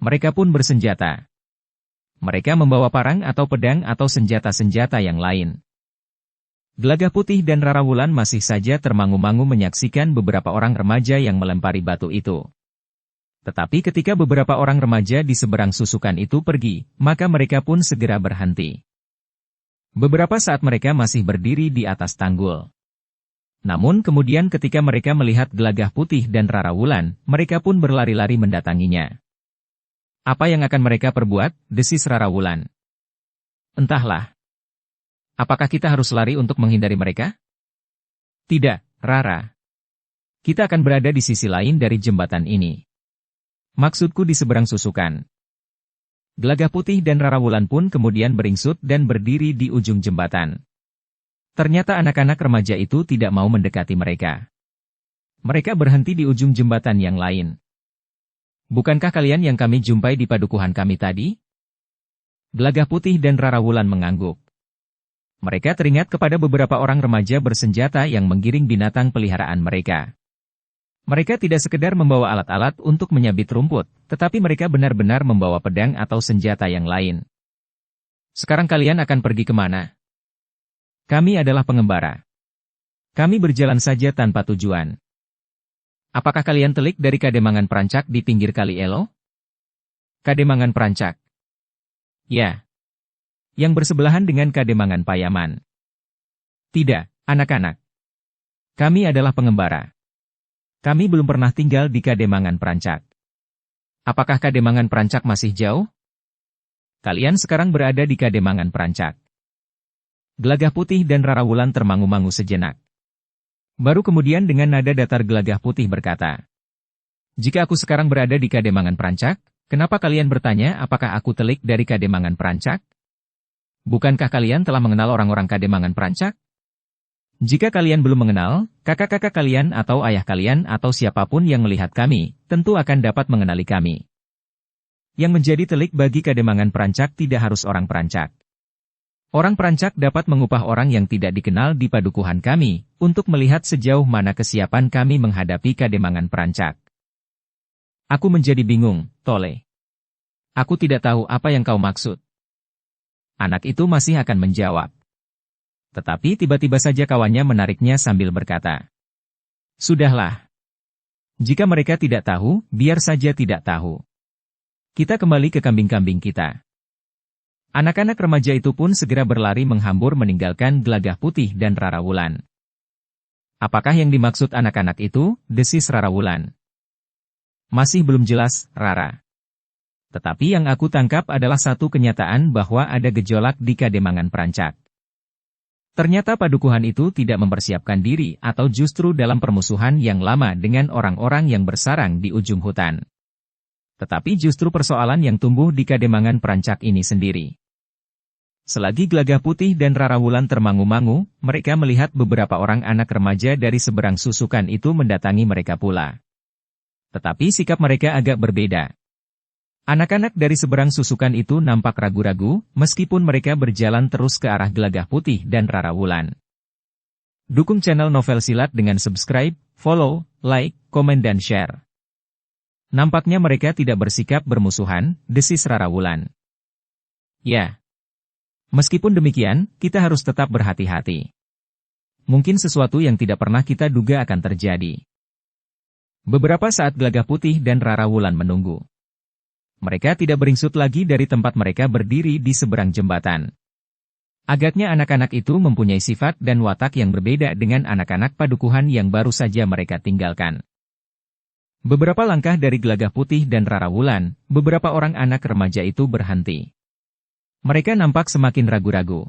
Mereka pun bersenjata. Mereka membawa parang atau pedang atau senjata-senjata yang lain. Gelagah Putih dan Rara Wulan masih saja termangu-mangu menyaksikan beberapa orang remaja yang melempari batu itu. Tetapi ketika beberapa orang remaja di seberang susukan itu pergi, maka mereka pun segera berhenti. Beberapa saat mereka masih berdiri di atas tanggul. Namun kemudian ketika mereka melihat Gelagah Putih dan Rara Wulan, mereka pun berlari-lari mendatanginya. Apa yang akan mereka perbuat, desis Rara Wulan. Entahlah. Apakah kita harus lari untuk menghindari mereka? Tidak, Rara. Kita akan berada di sisi lain dari jembatan ini. Maksudku di seberang susukan. Gelagah Putih dan Rara Wulan pun kemudian beringsut dan berdiri di ujung jembatan. Ternyata anak-anak remaja itu tidak mau mendekati mereka. Mereka berhenti di ujung jembatan yang lain. Bukankah kalian yang kami jumpai di padukuhan kami tadi? Gelagah Putih dan Rara Wulan mengangguk. Mereka teringat kepada beberapa orang remaja bersenjata yang menggiring binatang peliharaan mereka. Mereka tidak sekedar membawa alat-alat untuk menyabit rumput, tetapi mereka benar-benar membawa pedang atau senjata yang lain. Sekarang kalian akan pergi kemana? Kami adalah pengembara. Kami berjalan saja tanpa tujuan. Apakah kalian telik dari Kademangan Perancak di pinggir Kali Elo? Kademangan Perancak. Ya. Yang bersebelahan dengan Kademangan Payaman. Tidak, anak-anak. Kami adalah pengembara. Kami belum pernah tinggal di Kademangan Perancak. Apakah Kademangan Perancak masih jauh? Kalian sekarang berada di Kademangan Perancak. Gelagah Putih dan Rara Wulan termangu-mangu sejenak. Baru kemudian dengan nada datar Gelagah Putih berkata, "Jika aku sekarang berada di Kademangan Perancak, Kenapa kalian bertanya apakah aku telik dari Kademangan Perancak? Bukankah kalian telah mengenal orang-orang Kademangan Perancak? Jika kalian belum mengenal, kakak-kakak kalian atau ayah kalian atau siapapun yang melihat kami, tentu akan dapat mengenali kami. Yang menjadi telik bagi Kademangan Perancak tidak harus orang perancak. Orang perancak dapat mengupah orang yang tidak dikenal di padukuhan kami, untuk melihat sejauh mana kesiapan kami menghadapi Kademangan Perancak. Aku menjadi bingung, Tole. Aku tidak tahu apa yang kau maksud. Anak itu masih akan menjawab. Tetapi tiba-tiba saja kawannya menariknya sambil berkata, "Sudahlah. Jika mereka tidak tahu, biar saja tidak tahu. Kita kembali ke kambing-kambing kita." Anak-anak remaja itu pun segera berlari menghambur meninggalkan Gelagah Putih dan Rara Wulan. "Apakah yang dimaksud anak-anak itu?" desis Rara Wulan. "Masih belum jelas, Rara. Tetapi yang aku tangkap adalah satu kenyataan bahwa ada gejolak di Kademangan Perancak. Ternyata padukuhan itu tidak mempersiapkan diri atau justru dalam permusuhan yang lama dengan orang-orang yang bersarang di ujung hutan. Tetapi justru persoalan yang tumbuh di Kademangan Perancak ini sendiri." Selagi Gelagah Putih dan Rara Wulan termangu-mangu, mereka melihat beberapa orang anak remaja dari seberang susukan itu mendatangi mereka pula. Tetapi sikap mereka agak berbeda. Anak-anak dari seberang susukan itu nampak ragu-ragu, meskipun mereka berjalan terus ke arah Gelagah Putih dan Rara Wulan. Dukung channel Novel Silat dengan subscribe, follow, like, komen dan share. Nampaknya mereka tidak bersikap bermusuhan, desis Rara Wulan. "Ya. Meskipun demikian, kita harus tetap berhati-hati. Mungkin sesuatu yang tidak pernah kita duga akan terjadi." Beberapa saat Gelagah Putih dan Rara Wulan menunggu. Mereka tidak beringsut lagi dari tempat mereka berdiri di seberang jembatan. Agaknya anak-anak itu mempunyai sifat dan watak yang berbeda dengan anak-anak padukuhan yang baru saja mereka tinggalkan. Beberapa langkah dari Gelagah Putih dan Rara Wulan, beberapa orang anak remaja itu berhenti. Mereka nampak semakin ragu-ragu.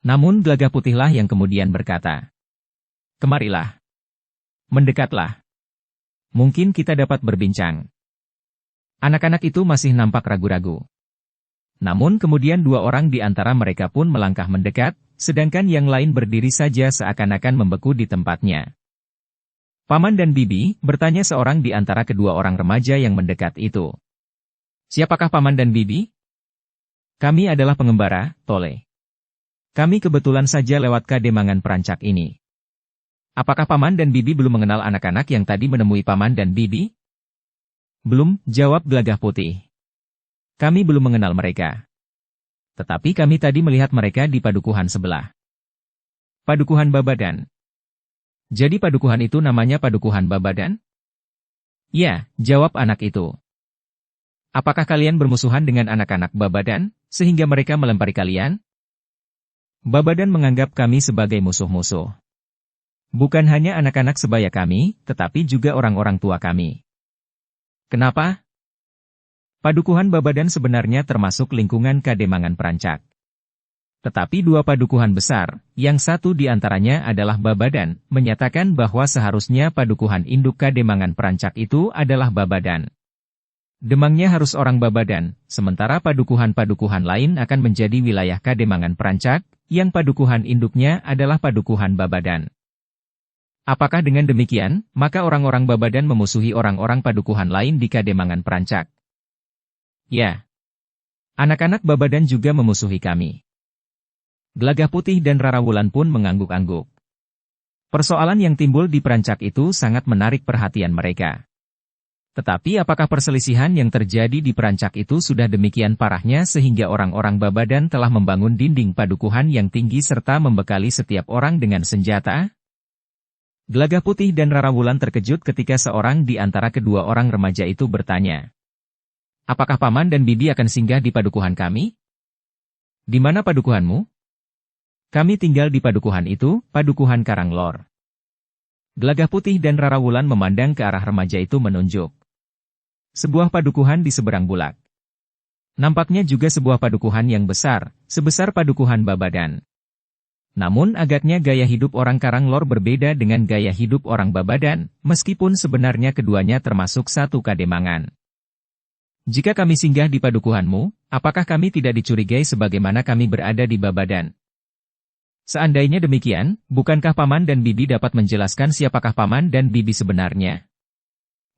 Namun Gelagah Putihlah yang kemudian berkata, "Kemarilah. Mendekatlah. Mungkin kita dapat berbincang." Anak-anak itu masih nampak ragu-ragu. Namun kemudian dua orang di antara mereka pun melangkah mendekat, sedangkan yang lain berdiri saja seakan-akan membeku di tempatnya. "Paman dan Bibi?" bertanya seorang di antara kedua orang remaja yang mendekat itu. "Siapakah Paman dan Bibi?" "Kami adalah pengembara, Tole. Kami kebetulan saja lewat Kademangan Perancak ini." "Apakah Paman dan Bibi belum mengenal anak-anak yang tadi menemui Paman dan Bibi?" "Belum," jawab Gelagah Putih. "Kami belum mengenal mereka. Tetapi kami tadi melihat mereka di padukuhan sebelah." "Padukuhan Babadan? Jadi padukuhan itu namanya Padukuhan Babadan?" "Ya," jawab anak itu. "Apakah kalian bermusuhan dengan anak-anak Babadan, sehingga mereka melempari kalian?" "Babadan menganggap kami sebagai musuh-musuh. Bukan hanya anak-anak sebaya kami, tetapi juga orang-orang tua kami." "Kenapa?" "Padukuhan Babadan sebenarnya termasuk lingkungan Kademangan Perancak. Tetapi dua padukuhan besar, yang satu di antaranya adalah Babadan, menyatakan bahwa seharusnya padukuhan induk Kademangan Perancak itu adalah Babadan. Demangnya harus orang Babadan, sementara padukuhan-padukuhan lain akan menjadi wilayah Kademangan Perancak, yang padukuhan induknya adalah Padukuhan Babadan. Apakah dengan demikian, maka orang-orang Babadan memusuhi orang-orang padukuhan lain di Kademangan Perancak?" "Ya. Anak-anak Babadan juga memusuhi kami." Gelagah Putih dan Rara Wulan pun mengangguk-angguk. Persoalan yang timbul di Perancak itu sangat menarik perhatian mereka. Tetapi apakah perselisihan yang terjadi di Perancak itu sudah demikian parahnya sehingga orang-orang Babadan telah membangun dinding padukuhan yang tinggi serta membekali setiap orang dengan senjata? Gelagah Putih dan Rara Wulan terkejut ketika seorang di antara kedua orang remaja itu bertanya, "Apakah Paman dan Bibi akan singgah di padukuhan kami?" "Di mana padukuhanmu?" "Kami tinggal di padukuhan itu, Padukuhan Karanglor." Gelagah Putih dan Rara Wulan memandang ke arah remaja itu menunjuk. Sebuah padukuhan di seberang bulak. Nampaknya juga sebuah padukuhan yang besar, sebesar Padukuhan Babadan. Namun agaknya gaya hidup orang Karanglor berbeda dengan gaya hidup orang Babadan, meskipun sebenarnya keduanya termasuk satu Kademangan. Jika kami singgah di padukuhanmu, apakah kami tidak dicurigai sebagaimana kami berada di Babadan? Seandainya demikian, bukankah Paman dan Bibi dapat menjelaskan siapakah Paman dan Bibi sebenarnya?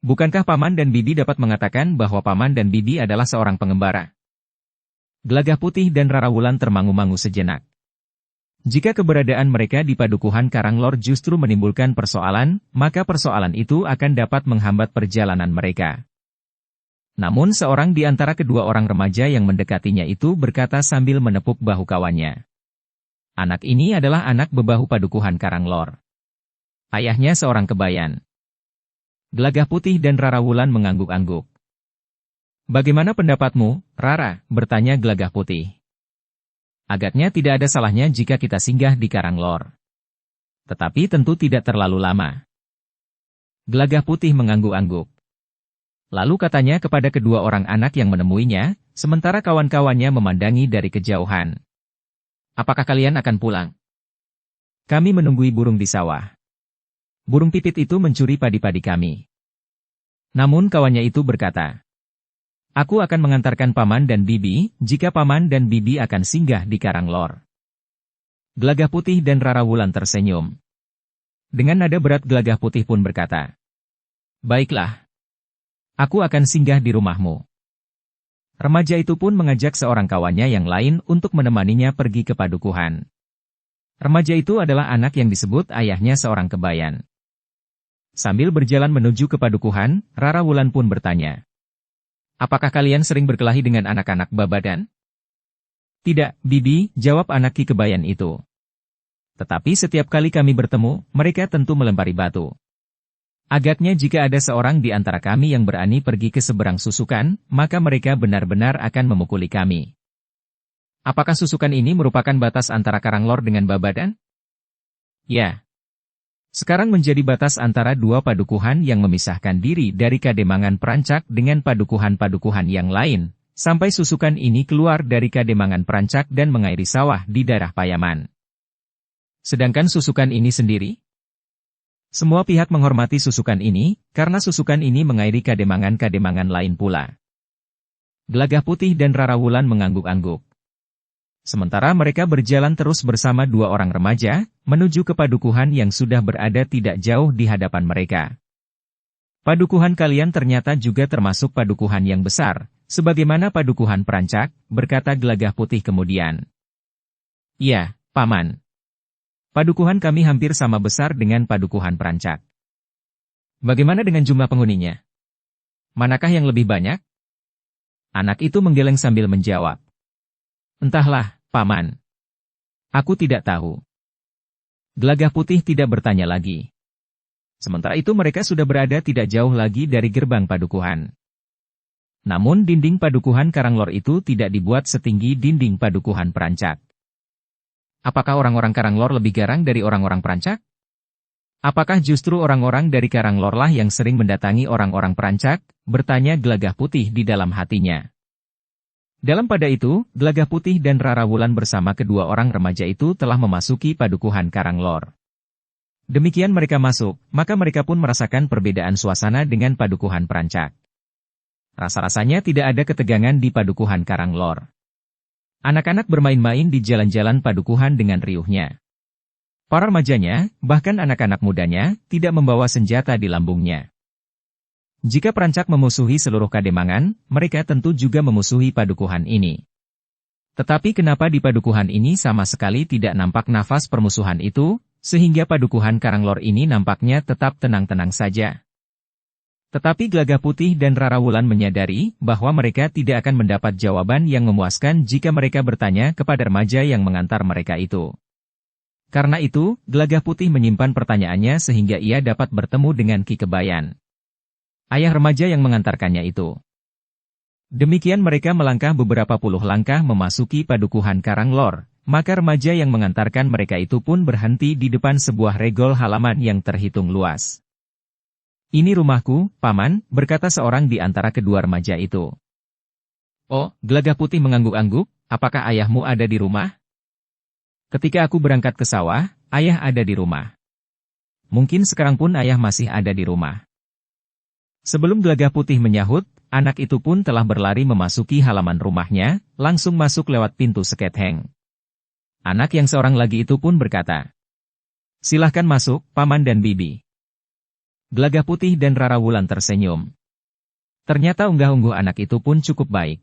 Bukankah Paman dan Bibi dapat mengatakan bahwa Paman dan Bibi adalah seorang pengembara? Gelagah Putih dan Rarawulan termangu-mangu sejenak. Jika keberadaan mereka di padukuhan Karanglor justru menimbulkan persoalan, maka persoalan itu akan dapat menghambat perjalanan mereka. Namun seorang di antara kedua orang remaja yang mendekatinya itu berkata sambil menepuk bahu kawannya. Anak ini adalah anak bebahu padukuhan Karanglor. Ayahnya seorang kebayan. Gelagah Putih dan Rarawulan mengangguk-angguk. Bagaimana pendapatmu, Rara? Bertanya Gelagah Putih. Agaknya tidak ada salahnya jika kita singgah di Karanglor. Tetapi tentu tidak terlalu lama. Gelagah Putih mengangguk-angguk. Lalu katanya kepada kedua orang anak yang menemuinya, sementara kawan-kawannya memandangi dari kejauhan. Apakah kalian akan pulang? Kami menunggui burung di sawah. Burung pipit itu mencuri padi-padi kami. Namun kawannya itu berkata, aku akan mengantarkan Paman dan Bibi, jika Paman dan Bibi akan singgah di Karanglor. Gelagah Putih dan Rarawulan tersenyum. Dengan nada berat Gelagah Putih pun berkata, baiklah. Aku akan singgah di rumahmu. Remaja itu pun mengajak seorang kawannya yang lain untuk menemaninya pergi ke padukuhan. Remaja itu adalah anak yang disebut ayahnya seorang kebayan. Sambil berjalan menuju ke padukuhan, Rarawulan pun bertanya, apakah kalian sering berkelahi dengan anak-anak Babadan? Tidak, Bibi, jawab anak Ki Kebayan itu. Tetapi setiap kali kami bertemu, mereka tentu melempari batu. Agaknya jika ada seorang di antara kami yang berani pergi ke seberang susukan, maka mereka benar-benar akan memukuli kami. Apakah susukan ini merupakan batas antara Karanglor dengan Babadan? Ya. Sekarang menjadi batas antara dua padukuhan yang memisahkan diri dari Kademangan Perancak dengan padukuhan-padukuhan yang lain, sampai susukan ini keluar dari Kademangan Perancak dan mengairi sawah di daerah Payaman. Sedangkan susukan ini sendiri? Semua pihak menghormati susukan ini, karena susukan ini mengairi kademangan-kademangan lain pula. Gelagah Putih dan Rarawulan mengangguk-angguk. Sementara mereka berjalan terus bersama dua orang remaja, menuju ke padukuhan yang sudah berada tidak jauh di hadapan mereka. Padukuhan kalian ternyata juga termasuk padukuhan yang besar, sebagaimana padukuhan Perancak, berkata Gelagah Putih kemudian. Iya, Paman. Padukuhan kami hampir sama besar dengan padukuhan Perancak. Bagaimana dengan jumlah penghuninya? Manakah yang lebih banyak? Anak itu menggeleng sambil menjawab. Entahlah, Paman. Aku tidak tahu. Gelagah Putih tidak bertanya lagi. Sementara itu mereka sudah berada tidak jauh lagi dari gerbang padukuhan. Namun dinding padukuhan Karanglor itu tidak dibuat setinggi dinding padukuhan Perancak. Apakah orang-orang Karanglor lebih garang dari orang-orang Perancak? Apakah justru orang-orang dari Karanglor lah yang sering mendatangi orang-orang Perancak? Bertanya Gelagah Putih di dalam hatinya. Dalam pada itu, Gelagah Putih dan Rarawulan bersama kedua orang remaja itu telah memasuki padukuhan Karanglor. Demikian mereka masuk, maka mereka pun merasakan perbedaan suasana dengan padukuhan Perancak. Rasa-rasanya tidak ada ketegangan di padukuhan Karanglor. Anak-anak bermain-main di jalan-jalan padukuhan dengan riuhnya. Para remajanya, bahkan anak-anak mudanya, tidak membawa senjata di lambungnya. Jika Perancak memusuhi seluruh Kademangan, mereka tentu juga memusuhi padukuhan ini. Tetapi kenapa di padukuhan ini sama sekali tidak nampak nafas permusuhan itu, sehingga padukuhan Karanglor ini nampaknya tetap tenang-tenang saja? Tetapi Gelagah Putih dan Rarawulan menyadari bahwa mereka tidak akan mendapat jawaban yang memuaskan jika mereka bertanya kepada remaja yang mengantar mereka itu. Karena itu, Gelagah Putih menyimpan pertanyaannya sehingga ia dapat bertemu dengan Ki Kebayan, ayah remaja yang mengantarkannya itu. Demikian mereka melangkah beberapa puluh langkah memasuki padukuhan Karanglor, maka remaja yang mengantarkan mereka itu pun berhenti di depan sebuah regol halaman yang terhitung luas. Ini rumahku, Paman, berkata seorang di antara kedua remaja itu. Oh, Gelagah Putih mengangguk-angguk, apakah ayahmu ada di rumah? Ketika aku berangkat ke sawah, ayah ada di rumah. Mungkin sekarang pun ayah masih ada di rumah. Sebelum Gelagah Putih menyahut, anak itu pun telah berlari memasuki halaman rumahnya, langsung masuk lewat pintu seketheng. Anak yang seorang lagi itu pun berkata, "Silahkan masuk, Paman dan Bibi." Gelagah Putih dan Rara Wulan tersenyum. Ternyata unggah-ungguh anak itu pun cukup baik.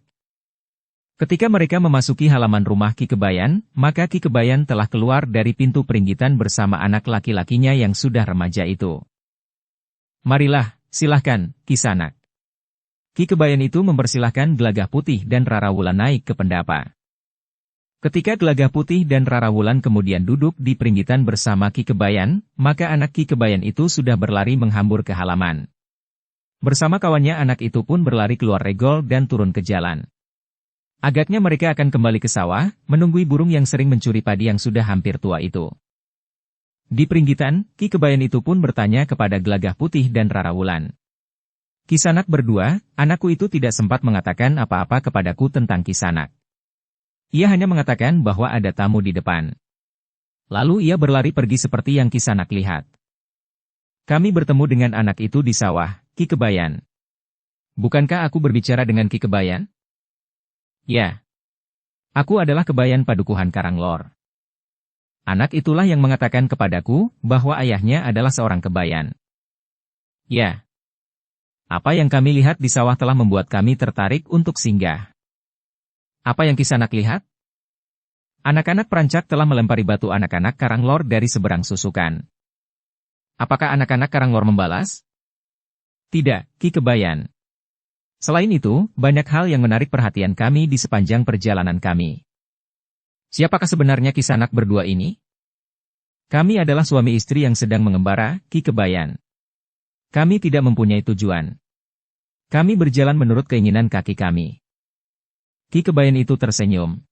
Ketika mereka memasuki halaman rumah Ki Kebayan, maka Ki Kebayan telah keluar dari pintu peringgitan bersama anak laki-lakinya yang sudah remaja itu. "Marilah, silahkan, Kisanak." Ki Kebayan itu mempersilahkan Gelagah Putih dan Rara Wulan naik ke pendapa. Ketika Gelagah Putih dan Rara Wulan kemudian duduk di peringgitan bersama Ki Kebayan, maka anak Ki Kebayan itu sudah berlari menghambur ke halaman. Bersama kawannya anak itu pun berlari keluar regol dan turun ke jalan. Agaknya mereka akan kembali ke sawah, menunggui burung yang sering mencuri padi yang sudah hampir tua itu. Di peringgitan, Ki Kebayan itu pun bertanya kepada Gelagah Putih dan Rara Wulan. "Kisanak berdua, anakku itu tidak sempat mengatakan apa-apa kepadaku tentang Kisanak. Ia hanya mengatakan bahwa ada tamu di depan. Lalu ia berlari pergi seperti yang Kisanak lihat. Kami bertemu dengan anak itu di sawah, Ki Kebayan. Bukankah aku berbicara dengan Ki Kebayan?" "Ya. Aku adalah Kebayan Padukuhan Karanglor. Anak itulah yang mengatakan kepadaku bahwa ayahnya adalah seorang Kebayan." "Ya. Apa yang kami lihat di sawah telah membuat kami tertarik untuk singgah." "Apa yang Kisanak lihat?" "Anak-anak perancak telah melempari batu anak-anak Karanglor dari seberang susukan." "Apakah anak-anak Karanglor membalas?" "Tidak, Ki Kebayan. Selain itu, banyak hal yang menarik perhatian kami di sepanjang perjalanan kami." "Siapakah sebenarnya Kisanak berdua ini?" "Kami adalah suami istri yang sedang mengembara, Ki Kebayan. Kami tidak mempunyai tujuan. Kami berjalan menurut keinginan kaki kami." Ki Kebayan itu tersenyum.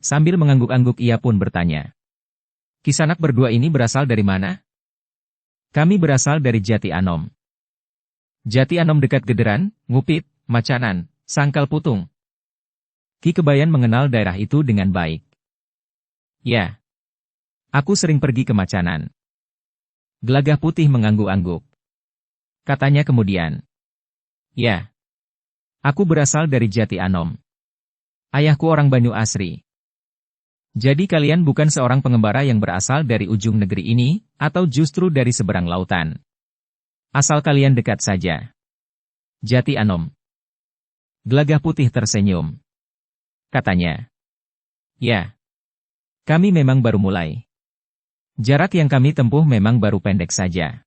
Sambil mengangguk-angguk ia pun bertanya, "Kisanak berdua ini berasal dari mana?" "Kami berasal dari Jati Anom." "Jati Anom dekat Gederan, Ngupit, Macanan, Sangkal Putung." Ki Kebayan mengenal daerah itu dengan baik. "Ya. Aku sering pergi ke Macanan." Gelagah Putih mengangguk-angguk. Katanya kemudian, "Ya. Aku berasal dari Jati Anom. Ayahku orang Banyu Asri." "Jadi kalian bukan seorang pengembara yang berasal dari ujung negeri ini, atau justru dari seberang lautan. Asal kalian dekat saja. Jati Anom." Gelagah Putih tersenyum. Katanya, "Ya. Kami memang baru mulai. Jarak yang kami tempuh memang baru pendek saja."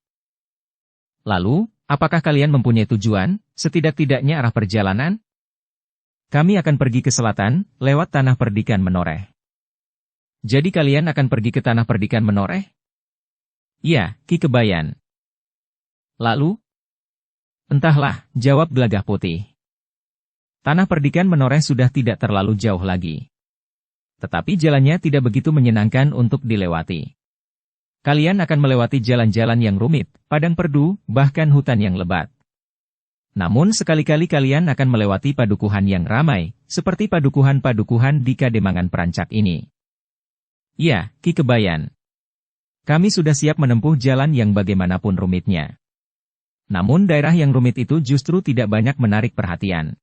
"Lalu, apakah kalian mempunyai tujuan, setidak-tidaknya arah perjalanan?" "Kami akan pergi ke selatan, lewat Tanah Perdikan Menoreh." "Jadi kalian akan pergi ke Tanah Perdikan Menoreh?" "Iya, Ki Kebayan." "Lalu?" "Entahlah," jawab Gelagah Putih. "Tanah Perdikan Menoreh sudah tidak terlalu jauh lagi. Tetapi jalannya tidak begitu menyenangkan untuk dilewati. Kalian akan melewati jalan-jalan yang rumit, padang perdu, bahkan hutan yang lebat. Namun sekali-kali kalian akan melewati padukuhan yang ramai, seperti padukuhan-padukuhan di Kademangan Perancak ini." "Ya, Ki Kebayan. Kami sudah siap menempuh jalan yang bagaimanapun rumitnya. Namun daerah yang rumit itu justru tidak banyak menarik perhatian.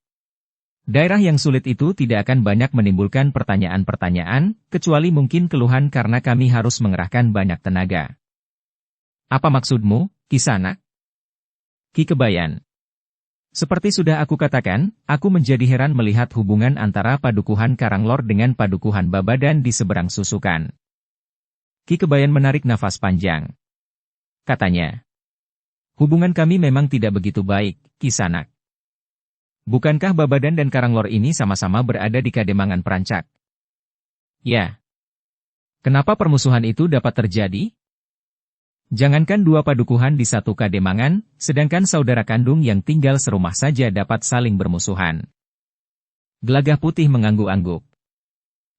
Daerah yang sulit itu tidak akan banyak menimbulkan pertanyaan-pertanyaan, kecuali mungkin keluhan karena kami harus mengerahkan banyak tenaga." "Apa maksudmu, Kisanak?" "Ki Kebayan. Seperti sudah aku katakan, aku menjadi heran melihat hubungan antara padukuhan Karanglor dengan padukuhan Babadan di seberang susukan." Ki Kebayan menarik nafas panjang. Katanya, "Hubungan kami memang tidak begitu baik, Kisanak. Bukankah Babadan dan Karanglor ini sama-sama berada di Kademangan Perancak?" "Ya. Kenapa permusuhan itu dapat terjadi? Jangankan dua padukuhan di satu Kademangan, sedangkan saudara kandung yang tinggal serumah saja dapat saling bermusuhan." Gelagah Putih mengangguk-angguk.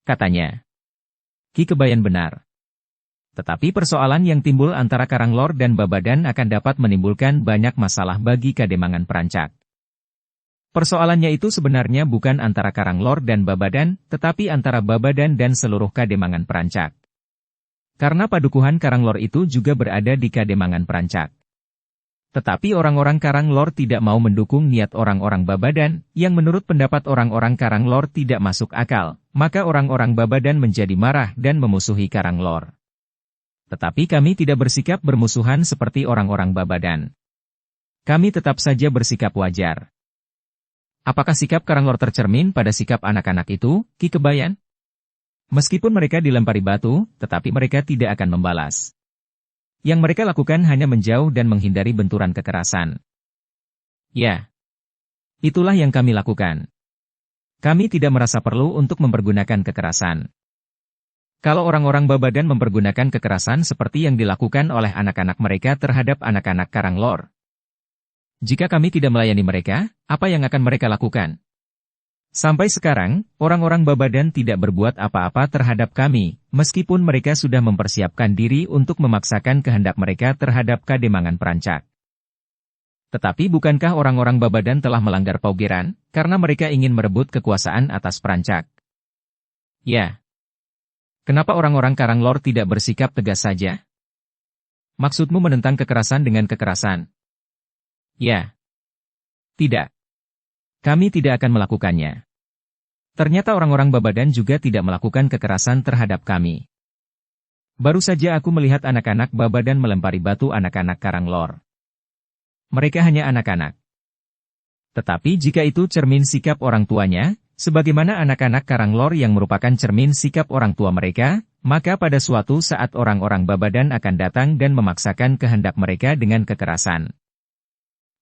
Katanya, "Ki Kebayan benar. Tetapi persoalan yang timbul antara Karanglor dan Babadan akan dapat menimbulkan banyak masalah bagi Kademangan Perancak. Persoalannya itu sebenarnya bukan antara Karanglor dan Babadan, tetapi antara Babadan dan seluruh Kademangan Perancak. Karena padukuhan Karanglor itu juga berada di Kademangan Perancak. Tetapi orang-orang Karanglor tidak mau mendukung niat orang-orang Babadan, yang menurut pendapat orang-orang Karanglor tidak masuk akal, maka orang-orang Babadan menjadi marah dan memusuhi Karanglor. Tetapi kami tidak bersikap bermusuhan seperti orang-orang Babadan. Kami tetap saja bersikap wajar. Apakah sikap Karanglor tercermin pada sikap anak-anak itu, Ki Kebayan? Meskipun mereka dilempari batu, tetapi mereka tidak akan membalas. Yang mereka lakukan hanya menjauh dan menghindari benturan kekerasan. Ya, itulah yang kami lakukan. Kami tidak merasa perlu untuk mempergunakan kekerasan. Kalau orang-orang Babadan mempergunakan kekerasan seperti yang dilakukan oleh anak-anak mereka terhadap anak-anak Karanglor. Jika kami tidak melayani mereka, apa yang akan mereka lakukan? Sampai sekarang, orang-orang Babadan tidak berbuat apa-apa terhadap kami, meskipun mereka sudah mempersiapkan diri untuk memaksakan kehendak mereka terhadap Kademangan Perancak. Tetapi bukankah orang-orang Babadan telah melanggar paugeran, karena mereka ingin merebut kekuasaan atas Perancak? Ya. Kenapa orang-orang Karanglor tidak bersikap tegas saja? Maksudmu menentang kekerasan dengan kekerasan? Ya. Tidak. Kami tidak akan melakukannya. Ternyata orang-orang Babadan juga tidak melakukan kekerasan terhadap kami. Baru saja aku melihat anak-anak Babadan melempari batu anak-anak Karanglor. Mereka hanya anak-anak. Tetapi jika itu cermin sikap orang tuanya, sebagaimana anak-anak Karanglor yang merupakan cermin sikap orang tua mereka, maka pada suatu saat orang-orang Babadan akan datang dan memaksakan kehendak mereka dengan kekerasan.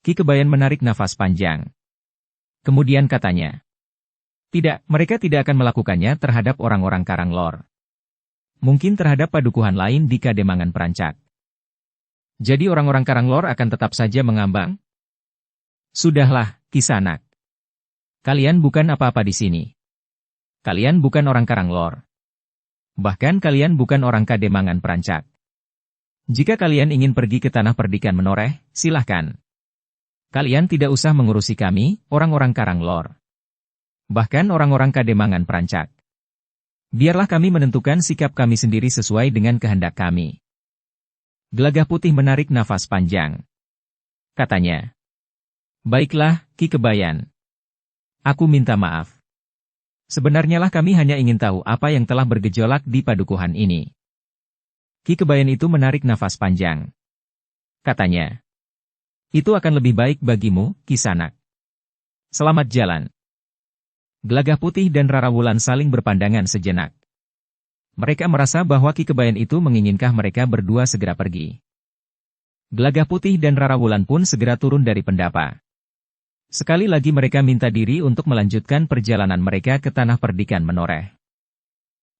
Ki Kebayan menarik nafas panjang. Kemudian katanya, tidak, mereka tidak akan melakukannya terhadap orang-orang Karanglor. Mungkin terhadap padukuhan lain di Kademangan Perancak. Jadi orang-orang Karanglor akan tetap saja mengambang? Sudahlah, Kisanak. Kalian bukan apa-apa di sini. Kalian bukan orang Karanglor. Bahkan kalian bukan orang Kademangan Perancak. Jika kalian ingin pergi ke tanah perdikan menoreh, silahkan. Kalian tidak usah mengurusi kami, orang-orang Karanglor. Bahkan orang-orang Kademangan Perancak. Biarlah kami menentukan sikap kami sendiri sesuai dengan kehendak kami. Gelagah Putih menarik nafas panjang. Katanya, baiklah, Ki Kebayan. Aku minta maaf. Sebenarnya lah kami hanya ingin tahu apa yang telah bergejolak di padukuhan ini. Ki Kebayan itu menarik nafas panjang. Katanya, itu akan lebih baik bagimu, Kisanak. Selamat jalan. Gelagah Putih dan Rarawulan saling berpandangan sejenak. Mereka merasa bahwa Ki Kebayan itu menginginkan mereka berdua segera pergi. Gelagah Putih dan Rarawulan pun segera turun dari pendapa. Sekali lagi mereka minta diri untuk melanjutkan perjalanan mereka ke tanah perdikan menoreh.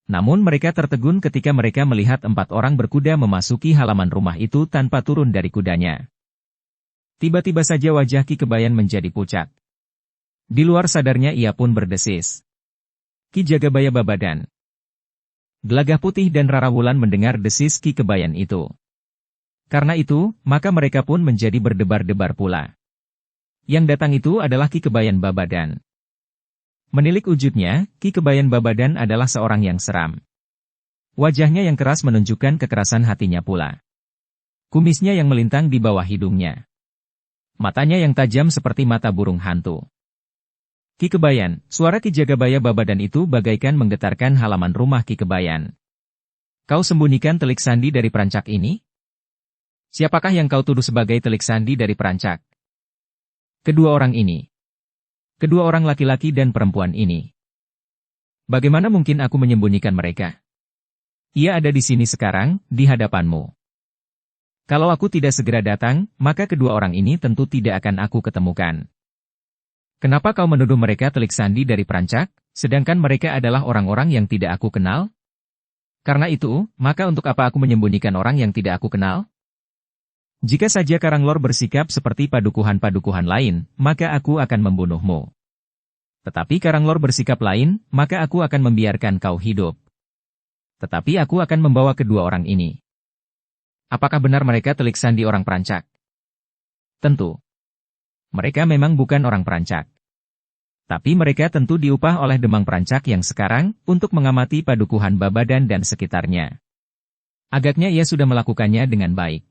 Namun mereka tertegun ketika mereka melihat 4 orang berkuda memasuki halaman rumah itu tanpa turun dari kudanya. Tiba-tiba saja wajah Ki Kebayan menjadi pucat. Di luar sadarnya ia pun berdesis. Ki Jagabaya Babadan. Gelagah Putih dan Rarawulan mendengar desis Ki Kebayan itu. Karena itu, maka mereka pun menjadi berdebar-debar pula. Yang datang itu adalah Ki Kebayan Babadan. Menilik wujudnya, Ki Kebayan Babadan adalah seorang yang seram. Wajahnya yang keras menunjukkan kekerasan hatinya pula. Kumisnya yang melintang di bawah hidungnya. Matanya yang tajam seperti mata burung hantu. Ki Kebayan, suara Ki Jagabaya Babadan itu bagaikan menggetarkan halaman rumah Ki Kebayan. Kau sembunyikan telik sandi dari Perancak ini? Siapakah yang kau tuduh sebagai telik sandi dari Perancak? Kedua orang ini. Kedua orang laki-laki dan perempuan ini. Bagaimana mungkin aku menyembunyikan mereka? Ia ada di sini sekarang, di hadapanmu. Kalau aku tidak segera datang, maka kedua orang ini tentu tidak akan aku ketemukan. Kenapa kau menuduh mereka telik sandi dari Perancak, sedangkan mereka adalah orang-orang yang tidak aku kenal? Karena itu, maka untuk apa aku menyembunyikan orang yang tidak aku kenal? Jika saja Karanglor bersikap seperti padukuhan-padukuhan lain, maka aku akan membunuhmu. Tetapi Karanglor bersikap lain, maka aku akan membiarkan kau hidup. Tetapi aku akan membawa kedua orang ini. Apakah benar mereka telik sandi orang Perancak? Tentu. Mereka memang bukan orang Perancak. Tapi mereka tentu diupah oleh Demang Perancak yang sekarang, untuk mengamati padukuhan Babadan dan sekitarnya. Agaknya ia sudah melakukannya dengan baik.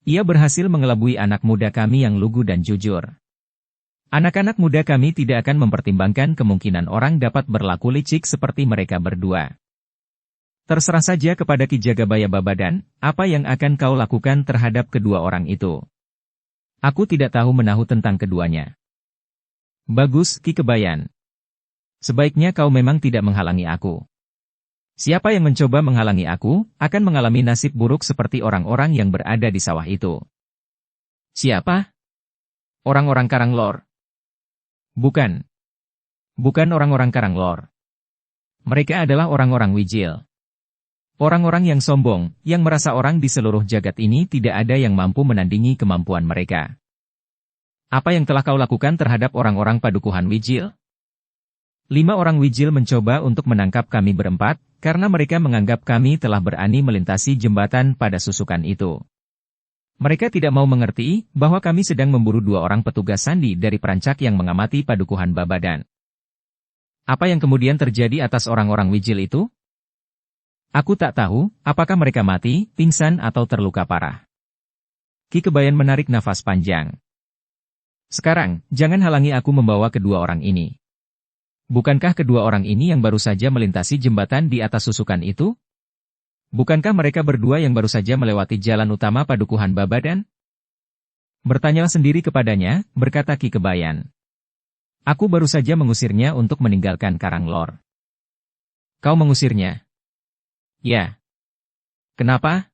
Ia berhasil mengelabui anak muda kami yang lugu dan jujur. Anak-anak muda kami tidak akan mempertimbangkan kemungkinan orang dapat berlaku licik seperti mereka berdua. Terserah saja kepada Ki Jagabaya Babadan, apa yang akan kau lakukan terhadap kedua orang itu. Aku tidak tahu menahu tentang keduanya. Bagus, Ki Kebayan. Sebaiknya kau memang tidak menghalangi aku. Siapa yang mencoba menghalangi aku, akan mengalami nasib buruk seperti orang-orang yang berada di sawah itu. Siapa? Orang-orang Karanglor? Bukan. Bukan orang-orang Karanglor. Mereka adalah orang-orang Wijil. Orang-orang yang sombong, yang merasa orang di seluruh jagat ini tidak ada yang mampu menandingi kemampuan mereka. Apa yang telah kau lakukan terhadap orang-orang padukuhan Wijil? 5 orang Wijil mencoba untuk menangkap kami berempat, karena mereka menganggap kami telah berani melintasi jembatan pada susukan itu. Mereka tidak mau mengerti bahwa kami sedang memburu 2 orang petugas sandi dari perancak yang mengamati padukuhan Babadan. Apa yang kemudian terjadi atas orang-orang Wijil itu? Aku tak tahu, apakah mereka mati, pingsan atau terluka parah. Ki Kebayan menarik nafas panjang. Sekarang, jangan halangi aku membawa kedua orang ini. Bukankah kedua orang ini yang baru saja melintasi jembatan di atas susukan itu? Bukankah mereka berdua yang baru saja melewati jalan utama padukuhan Babadan? Bertanyalah sendiri kepadanya, berkata Ki Kebayan. Aku baru saja mengusirnya untuk meninggalkan Karanglor. Kau mengusirnya? Ya. Kenapa?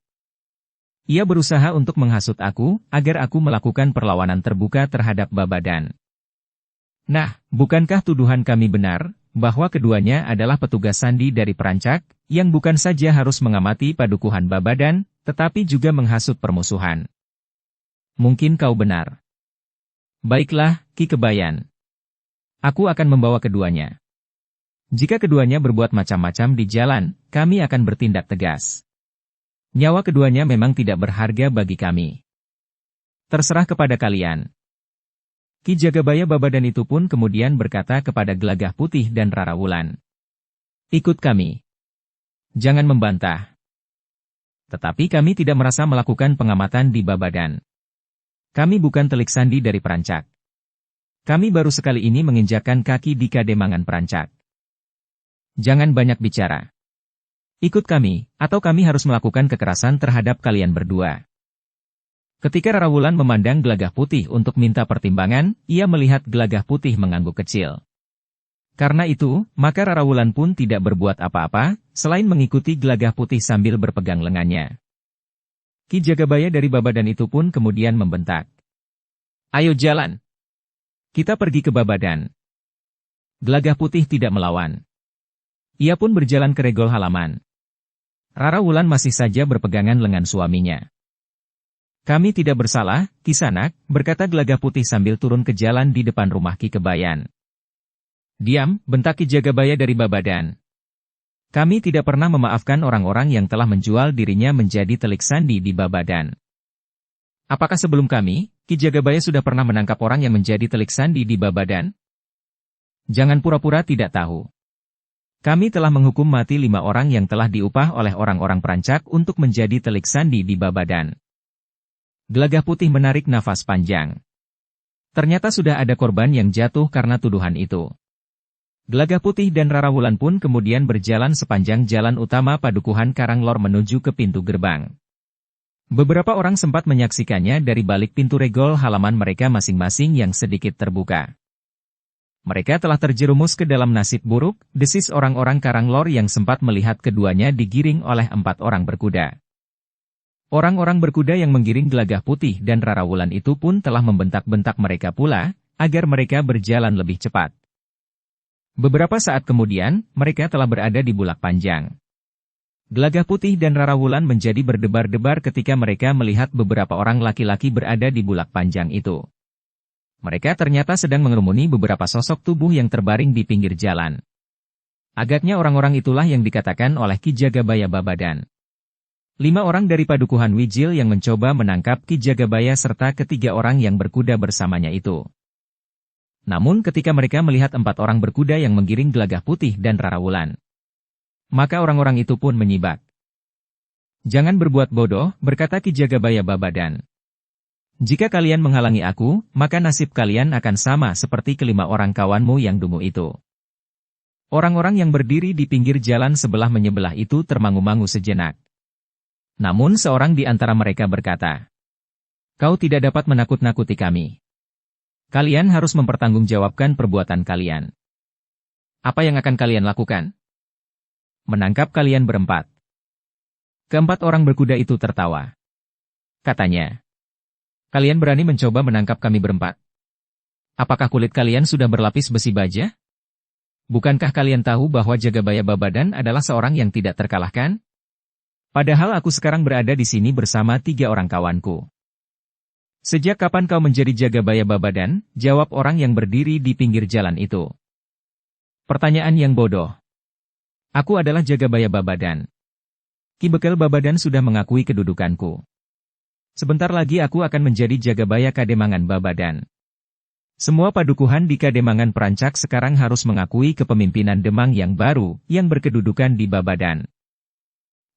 Ia berusaha untuk menghasut aku, agar aku melakukan perlawanan terbuka terhadap Babadan. Nah, bukankah tuduhan kami benar, bahwa keduanya adalah petugas sandi dari perancak, yang bukan saja harus mengamati padukuhan Babadan, tetapi juga menghasut permusuhan? Mungkin kau benar. Baiklah, Ki Kebayan. Aku akan membawa keduanya. Jika keduanya berbuat macam-macam di jalan, kami akan bertindak tegas. Nyawa keduanya memang tidak berharga bagi kami. Terserah kepada kalian. Ki Jagabaya Babadan itu pun kemudian berkata kepada Gelagah Putih dan Rara Wulan. Ikut kami. Jangan membantah. Tetapi kami tidak merasa melakukan pengamatan di Babadan. Kami bukan telik sandi dari perancak. Kami baru sekali ini menginjakkan kaki di kademangan perancak. Jangan banyak bicara. Ikut kami, atau kami harus melakukan kekerasan terhadap kalian berdua. Ketika Rara Wulan memandang Gelagah Putih untuk minta pertimbangan, ia melihat Gelagah Putih mengangguk kecil. Karena itu, maka Rara Wulan pun tidak berbuat apa-apa, selain mengikuti Gelagah Putih sambil berpegang lengannya. Ki Jagabaya dari Babadan itu pun kemudian membentak. Ayo jalan. Kita pergi ke Babadan. Gelagah Putih tidak melawan. Ia pun berjalan ke regol halaman. Rara Wulan masih saja berpegangan lengan suaminya. Kami tidak bersalah, Kisanak, berkata Gelagah Putih sambil turun ke jalan di depan rumah Ki Kebayan. Diam, bentak Ki Jagabaya dari Babadan. Kami tidak pernah memaafkan orang-orang yang telah menjual dirinya menjadi telik sandi di Babadan. Apakah sebelum kami, Ki Jagabaya sudah pernah menangkap orang yang menjadi telik sandi di Babadan? Jangan pura-pura tidak tahu. Kami telah menghukum mati 5 orang yang telah diupah oleh orang-orang perancak untuk menjadi telik sandi di Babadan. Gelagah Putih menarik nafas panjang. Ternyata sudah ada korban yang jatuh karena tuduhan itu. Gelagah Putih dan Rara Wulan pun kemudian berjalan sepanjang jalan utama padukuhan Karanglor menuju ke pintu gerbang. Beberapa orang sempat menyaksikannya dari balik pintu regol halaman mereka masing-masing yang sedikit terbuka. Mereka telah terjerumus ke dalam nasib buruk, desis orang-orang Karanglor yang sempat melihat keduanya digiring oleh 4 orang berkuda. Orang-orang berkuda yang menggiring Gelagah Putih dan Rara Wulan itu pun telah membentak-bentak mereka pula, agar mereka berjalan lebih cepat. Beberapa saat kemudian, mereka telah berada di Bulak Panjang. Gelagah Putih dan Rara Wulan menjadi berdebar-debar ketika mereka melihat beberapa orang laki-laki berada di Bulak Panjang itu. Mereka ternyata sedang mengerumuni beberapa sosok tubuh yang terbaring di pinggir jalan. Agaknya orang-orang itulah yang dikatakan oleh Ki Jagabaya Babadan. 5 orang dari padukuhan Wijil yang mencoba menangkap Ki Jagabaya serta ketiga orang yang berkuda bersamanya itu. Namun ketika mereka melihat 4 orang berkuda yang menggiring Gelagah Putih dan Rara Wulan, maka orang-orang itu pun menyibak. Jangan berbuat bodoh, berkata Ki Jagabaya Babadan. Jika kalian menghalangi aku, maka nasib kalian akan sama seperti kelima orang kawanmu yang dungu itu. Orang-orang yang berdiri di pinggir jalan sebelah-menyebelah itu termangu-mangu sejenak. Namun seorang di antara mereka berkata, "Kau tidak dapat menakut-nakuti kami. Kalian harus mempertanggungjawabkan perbuatan kalian. Apa yang akan kalian lakukan?" "Menangkap kalian berempat." Keempat orang berkuda itu tertawa. Katanya, "Kalian berani mencoba menangkap kami berempat? Apakah kulit kalian sudah berlapis besi baja? Bukankah kalian tahu bahwa Jagabaya Babadan adalah seorang yang tidak terkalahkan? Padahal aku sekarang berada di sini bersama 3 orang kawanku." "Sejak kapan kau menjadi Jagabaya Babadan?" jawab orang yang berdiri di pinggir jalan itu. "Pertanyaan yang bodoh. Aku adalah Jagabaya Babadan. Ki Bekel Babadan sudah mengakui kedudukanku. Sebentar lagi aku akan menjadi Jagabaya Kademangan Babadan. Semua padukuhan di Kademangan Perancak sekarang harus mengakui kepemimpinan Demang yang baru, yang berkedudukan di Babadan."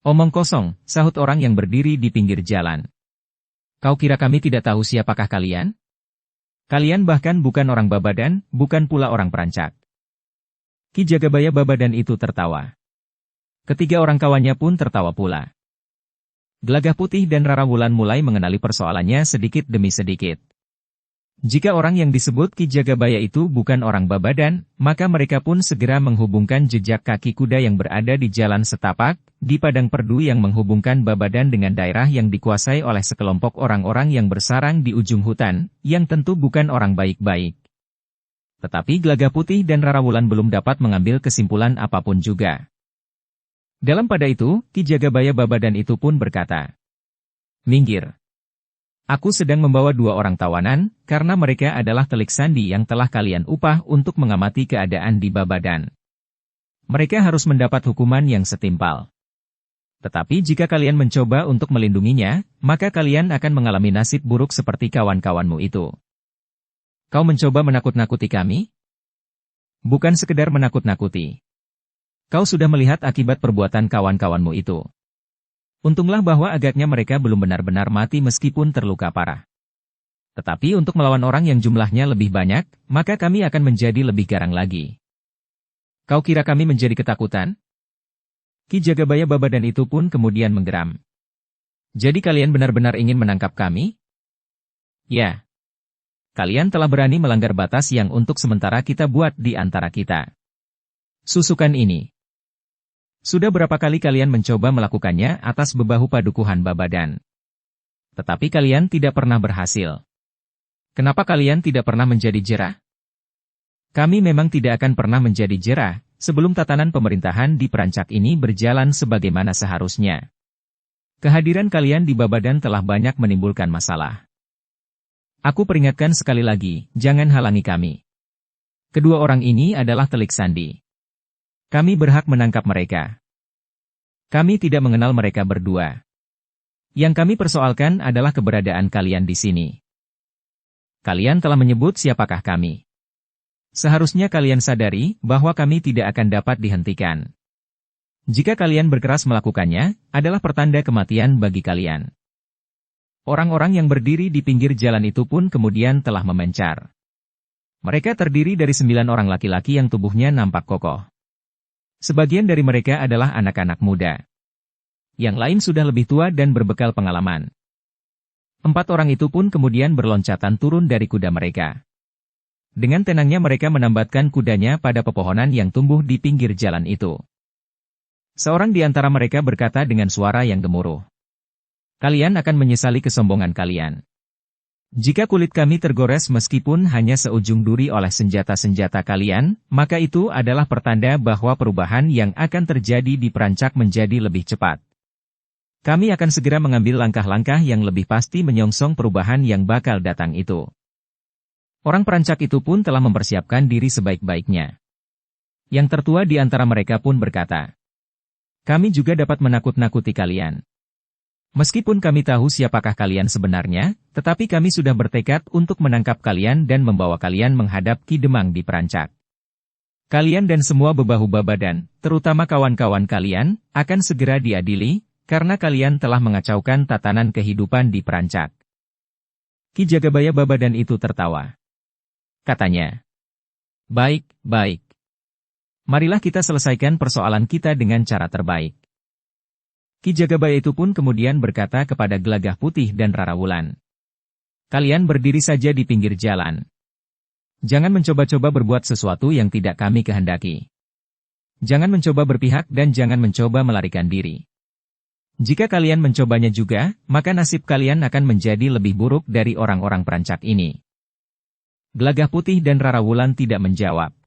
"Omong kosong," sahut orang yang berdiri di pinggir jalan. "Kau kira kami tidak tahu siapakah kalian? Kalian bahkan bukan orang Babadan, bukan pula orang Perancak." Ki Jagabaya Babadan itu tertawa. Ketiga orang kawannya pun tertawa pula. Gelagah Putih dan Rara Wulan mulai mengenali persoalannya sedikit demi sedikit. Jika orang yang disebut Ki Jagabaya itu bukan orang Babadan, maka mereka pun segera menghubungkan jejak kaki kuda yang berada di jalan setapak, di padang perdu yang menghubungkan Babadan dengan daerah yang dikuasai oleh sekelompok orang-orang yang bersarang di ujung hutan, yang tentu bukan orang baik-baik. Tetapi Gelagah Putih dan Rara Wulan belum dapat mengambil kesimpulan apapun juga. Dalam pada itu, Ki Jagabaya Babadan itu pun berkata, "Minggir. Aku sedang membawa 2 orang tawanan, karena mereka adalah telik sandi yang telah kalian upah untuk mengamati keadaan di Babadan. Mereka harus mendapat hukuman yang setimpal. Tetapi jika kalian mencoba untuk melindunginya, maka kalian akan mengalami nasib buruk seperti kawan-kawanmu itu." "Kau mencoba menakut-nakuti kami?" "Bukan sekedar menakut-nakuti. Kau sudah melihat akibat perbuatan kawan-kawanmu itu. Untunglah bahwa agaknya mereka belum benar-benar mati meskipun terluka parah. Tetapi untuk melawan orang yang jumlahnya lebih banyak, maka kami akan menjadi lebih garang lagi. Kau kira kami menjadi ketakutan?" Ki Jagabaya Babadan itu pun kemudian menggeram. "Jadi kalian benar-benar ingin menangkap kami?" "Ya. Kalian telah berani melanggar batas yang untuk sementara kita buat di antara kita. Susukan ini. Sudah berapa kali kalian mencoba melakukannya atas bebahu padukuhan Babadan. Tetapi kalian tidak pernah berhasil. Kenapa kalian tidak pernah menjadi jerah? Kami memang tidak akan pernah menjadi jerah, sebelum tatanan pemerintahan di Perancak ini berjalan sebagaimana seharusnya. Kehadiran kalian di Babadan telah banyak menimbulkan masalah. Aku peringatkan sekali lagi, jangan halangi kami. Kedua orang ini adalah telik sandi. Kami berhak menangkap mereka. Kami tidak mengenal mereka berdua. Yang kami persoalkan adalah keberadaan kalian di sini. Kalian telah menyebut siapakah kami. Seharusnya kalian sadari bahwa kami tidak akan dapat dihentikan. Jika kalian berkeras melakukannya, adalah pertanda kematian bagi kalian." Orang-orang yang berdiri di pinggir jalan itu pun kemudian telah memencar. Mereka terdiri dari 9 orang laki-laki yang tubuhnya nampak kokoh. Sebagian dari mereka adalah anak-anak muda. Yang lain sudah lebih tua dan berbekal pengalaman. 4 orang itu pun kemudian berloncatan turun dari kuda mereka. Dengan tenangnya mereka menambatkan kudanya pada pepohonan yang tumbuh di pinggir jalan itu. Seorang di antara mereka berkata dengan suara yang gemuruh, "Kalian akan menyesali kesombongan kalian. Jika kulit kami tergores meskipun hanya seujung duri oleh senjata-senjata kalian, maka itu adalah pertanda bahwa perubahan yang akan terjadi di Perancak menjadi lebih cepat. Kami akan segera mengambil langkah-langkah yang lebih pasti menyongsong perubahan yang bakal datang itu." Orang Perancak itu pun telah mempersiapkan diri sebaik-baiknya. Yang tertua di antara mereka pun berkata, "Kami juga dapat menakut-nakuti kalian. Meskipun kami tahu siapakah kalian sebenarnya, tetapi kami sudah bertekad untuk menangkap kalian dan membawa kalian menghadap Ki Demang di Perancak. Kalian dan semua bebahu Babadan, terutama kawan-kawan kalian, akan segera diadili, karena kalian telah mengacaukan tatanan kehidupan di Perancak." Ki Jagabaya Babadan itu tertawa. Katanya, "Baik, baik. Marilah kita selesaikan persoalan kita dengan cara terbaik." Ki Jagabaya itu pun kemudian berkata kepada Gelagah Putih dan Rara Wulan, "Kalian berdiri saja di pinggir jalan. Jangan mencoba-coba berbuat sesuatu yang tidak kami kehendaki. Jangan mencoba berpihak dan jangan mencoba melarikan diri. Jika kalian mencobanya juga, maka nasib kalian akan menjadi lebih buruk dari orang-orang perancak ini." Gelagah Putih dan Rara Wulan tidak menjawab.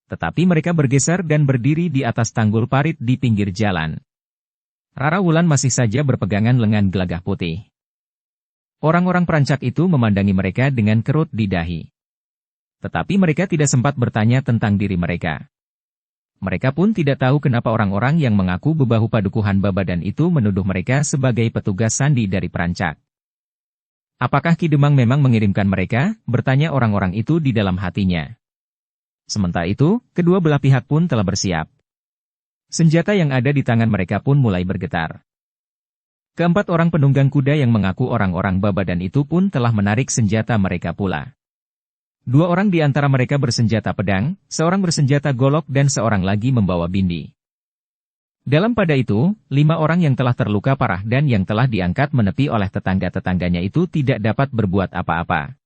Tetapi mereka bergeser dan berdiri di atas tanggul parit di pinggir jalan. Rara Wulan masih saja berpegangan lengan Gelagah Putih. Orang-orang perancak itu memandangi mereka dengan kerut di dahi. Tetapi mereka tidak sempat bertanya tentang diri mereka. Mereka pun tidak tahu kenapa orang-orang yang mengaku bebahu padukuhan Babadan itu menuduh mereka sebagai petugas sandi dari perancak. "Apakah Ki Demang memang mengirimkan mereka?" bertanya orang-orang itu di dalam hatinya. Sementara itu, kedua belah pihak pun telah bersiap. Senjata yang ada di tangan mereka pun mulai bergetar. Keempat orang penunggang kuda yang mengaku orang-orang Babadan itu pun telah menarik senjata mereka pula. Dua orang di antara mereka bersenjata pedang, seorang bersenjata golok dan seorang lagi membawa bindi. Dalam pada itu, 5 orang yang telah terluka parah dan yang telah diangkat menepi oleh tetangga-tetangganya itu tidak dapat berbuat apa-apa.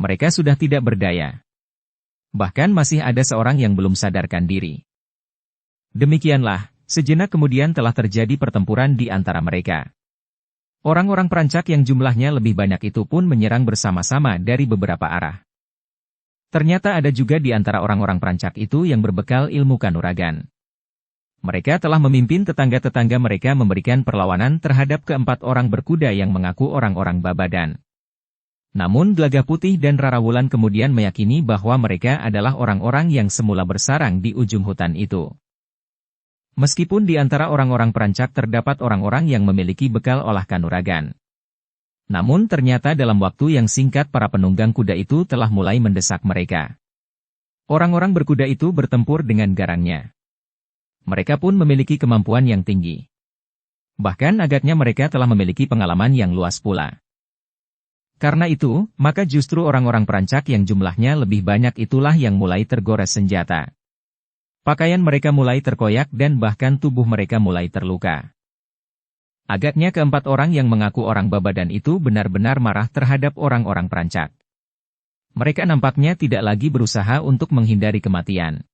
Mereka sudah tidak berdaya. Bahkan masih ada seorang yang belum sadarkan diri. Demikianlah, sejenak kemudian telah terjadi pertempuran di antara mereka. Orang-orang perancak yang jumlahnya lebih banyak itu pun menyerang bersama-sama dari beberapa arah. Ternyata ada juga di antara orang-orang perancak itu yang berbekal ilmu kanuragan. Mereka telah memimpin tetangga-tetangga mereka memberikan perlawanan terhadap keempat orang berkuda yang mengaku orang-orang Babadan. Namun Gelagah Putih dan Rara Wulan kemudian meyakini bahwa mereka adalah orang-orang yang semula bersarang di ujung hutan itu. Meskipun di antara orang-orang perancak terdapat orang-orang yang memiliki bekal olah kanuragan. Namun ternyata dalam waktu yang singkat para penunggang kuda itu telah mulai mendesak mereka. Orang-orang berkuda itu bertempur dengan garangnya. Mereka pun memiliki kemampuan yang tinggi. Bahkan agaknya mereka telah memiliki pengalaman yang luas pula. Karena itu, maka justru orang-orang perancak yang jumlahnya lebih banyak itulah yang mulai tergores senjata. Pakaian mereka mulai terkoyak dan bahkan tubuh mereka mulai terluka. Agaknya keempat orang yang mengaku orang Babadan itu benar-benar marah terhadap orang-orang perancak. Mereka nampaknya tidak lagi berusaha untuk menghindari kematian.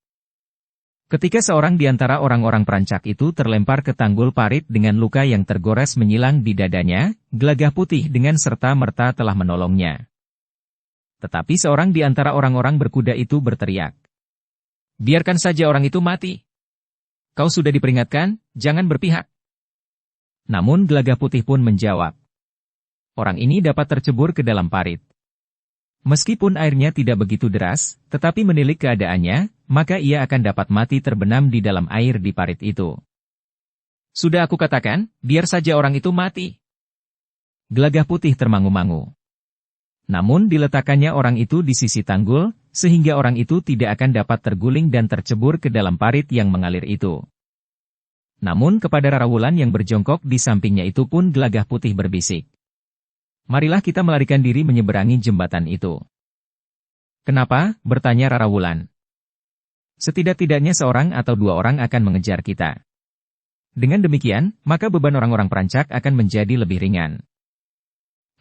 Ketika seorang di antara orang-orang perancak itu terlempar ke tanggul parit dengan luka yang tergores menyilang di dadanya, Gelagah Putih dengan serta-merta telah menolongnya. Tetapi seorang di antara orang-orang berkuda itu berteriak, "Biarkan saja orang itu mati. Kau sudah diperingatkan, jangan berpihak." Namun Gelagah Putih pun menjawab, "Orang ini dapat tercebur ke dalam parit. Meskipun airnya tidak begitu deras, tetapi menilik keadaannya, maka ia akan dapat mati terbenam di dalam air di parit itu. Sudah aku katakan, biar saja orang itu mati." Gelagah Putih termangu-mangu. Namun diletakkannya orang itu di sisi tanggul, sehingga orang itu tidak akan dapat terguling dan tercebur ke dalam parit yang mengalir itu. Namun kepada Rara Wulan yang berjongkok di sampingnya itu pun Gelagah Putih berbisik, "Marilah kita melarikan diri menyeberangi jembatan itu." "Kenapa?" bertanya Rara Wulan. "Setidak-tidaknya seorang atau dua orang akan mengejar kita. Dengan demikian, maka beban orang-orang perancak akan menjadi lebih ringan."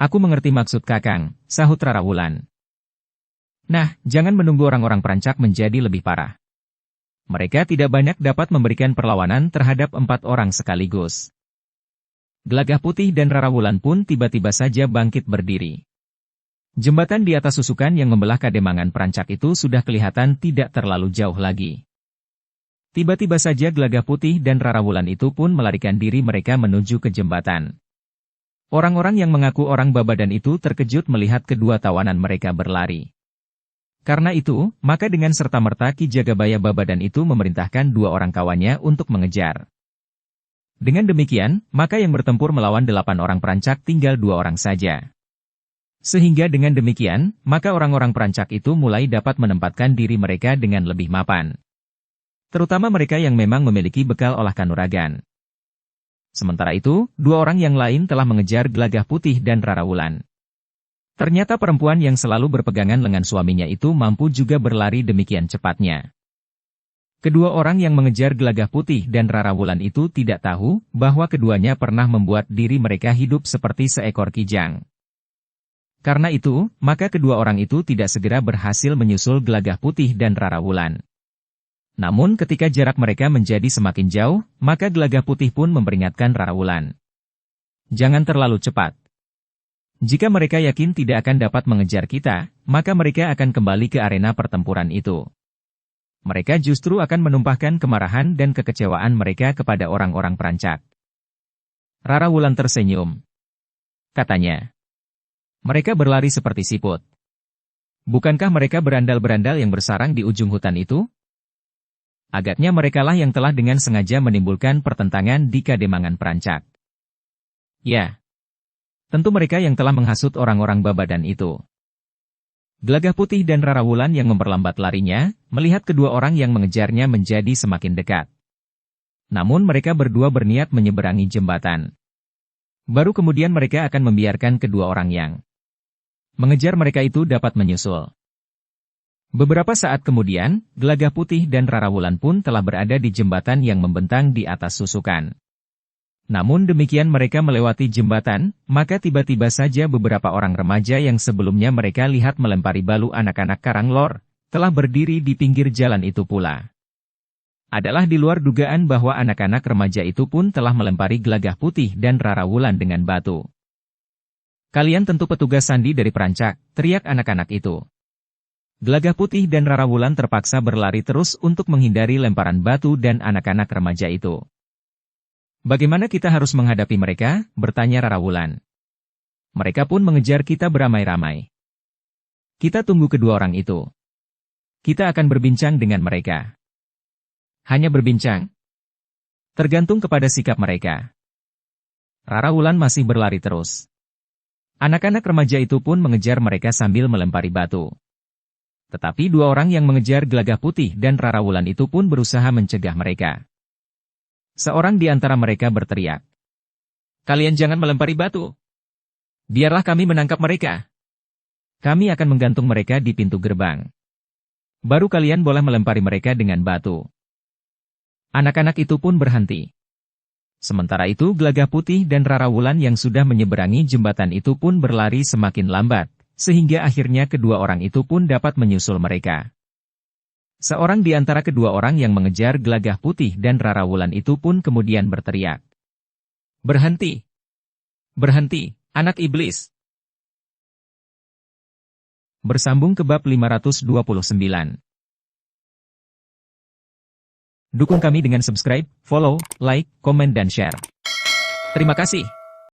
"Aku mengerti maksud Kakang," sahut Rara Wulan. "Nah, jangan menunggu orang-orang perancak menjadi lebih parah. Mereka tidak banyak dapat memberikan perlawanan terhadap 4 orang sekaligus." Gelagah Putih dan Rara Wulan pun tiba-tiba saja bangkit berdiri. Jembatan di atas susukan yang membelah Kademangan perancak itu sudah kelihatan tidak terlalu jauh lagi. Tiba-tiba saja Gelagah Putih dan Rara Wulan itu pun melarikan diri mereka menuju ke jembatan. Orang-orang yang mengaku orang Babadan itu terkejut melihat kedua tawanan mereka berlari. Karena itu, maka dengan serta-merta Ki Jagabaya Babadan itu memerintahkan 2 orang kawannya untuk mengejar. Dengan demikian, maka yang bertempur melawan 8 orang perancak tinggal 2 orang saja. Sehingga dengan demikian, maka orang-orang perancak itu mulai dapat menempatkan diri mereka dengan lebih mapan. Terutama mereka yang memang memiliki bekal olah kanuragan. Sementara itu, 2 orang yang lain telah mengejar Gelagah Putih dan Rara Wulan. Ternyata perempuan yang selalu berpegangan lengan suaminya itu mampu juga berlari demikian cepatnya. Kedua orang yang mengejar Gelagah Putih dan Rara Wulan itu tidak tahu bahwa keduanya pernah membuat diri mereka hidup seperti seekor kijang. Karena itu, maka kedua orang itu tidak segera berhasil menyusul Gelagah Putih dan Rara Wulan. Namun ketika jarak mereka menjadi semakin jauh, maka Gelagah Putih pun memperingatkan Rara Wulan. Jangan terlalu cepat. Jika mereka yakin tidak akan dapat mengejar kita, maka mereka akan kembali ke arena pertempuran itu. Mereka justru akan menumpahkan kemarahan dan kekecewaan mereka kepada orang-orang perancak. Rara Wulan tersenyum. Katanya, mereka berlari seperti siput. Bukankah mereka berandal-berandal yang bersarang di ujung hutan itu? Agaknya merekalah yang telah dengan sengaja menimbulkan pertentangan di Kademangan perancak. Ya. Tentu mereka yang telah menghasut orang-orang Babadan itu. Gelagah Putih dan Rara Wulan yang memperlambat larinya, melihat kedua orang yang mengejarnya menjadi semakin dekat. Namun mereka berdua berniat menyeberangi jembatan. Baru kemudian mereka akan membiarkan kedua orang yang mengejar mereka itu dapat menyusul. Beberapa saat kemudian, Gelagah Putih dan Rara Wulan pun telah berada di jembatan yang membentang di atas susukan. Namun demikian mereka melewati jembatan, maka tiba-tiba saja beberapa orang remaja yang sebelumnya mereka lihat melempari balu anak-anak Karanglor, telah berdiri di pinggir jalan itu pula. Adalah di luar dugaan bahwa anak-anak remaja itu pun telah melempari Gelagah Putih dan Rara Wulan dengan batu. Kalian tentu petugas sandi dari perancak, teriak anak-anak itu. Gelagah Putih dan Rara Wulan terpaksa berlari terus untuk menghindari lemparan batu dan anak-anak remaja itu. Bagaimana kita harus menghadapi mereka? Bertanya Rara Wulan. Mereka pun mengejar kita beramai-ramai. Kita tunggu kedua orang itu. Kita akan berbincang dengan mereka. Hanya berbincang? Tergantung kepada sikap mereka. Rara Wulan masih berlari terus. Anak-anak remaja itu pun mengejar mereka sambil melempari batu. Tetapi dua orang yang mengejar Gelagah Putih dan Rara Wulan itu pun berusaha mencegah mereka. Seorang di antara mereka berteriak. Kalian jangan melempari batu. Biarlah kami menangkap mereka. Kami akan menggantung mereka di pintu gerbang. Baru kalian boleh melempari mereka dengan batu. Anak-anak itu pun berhenti. Sementara itu Gelagah Putih dan Rara Wulan yang sudah menyeberangi jembatan itu pun berlari semakin lambat, sehingga akhirnya kedua orang itu pun dapat menyusul mereka. Seorang di antara kedua orang yang mengejar Gelagah Putih dan Rara Wulan itu pun kemudian berteriak. Berhenti! Berhenti, anak iblis! Bersambung ke bab 529. Dukung kami dengan subscribe, follow, like, komen dan share. Terima kasih.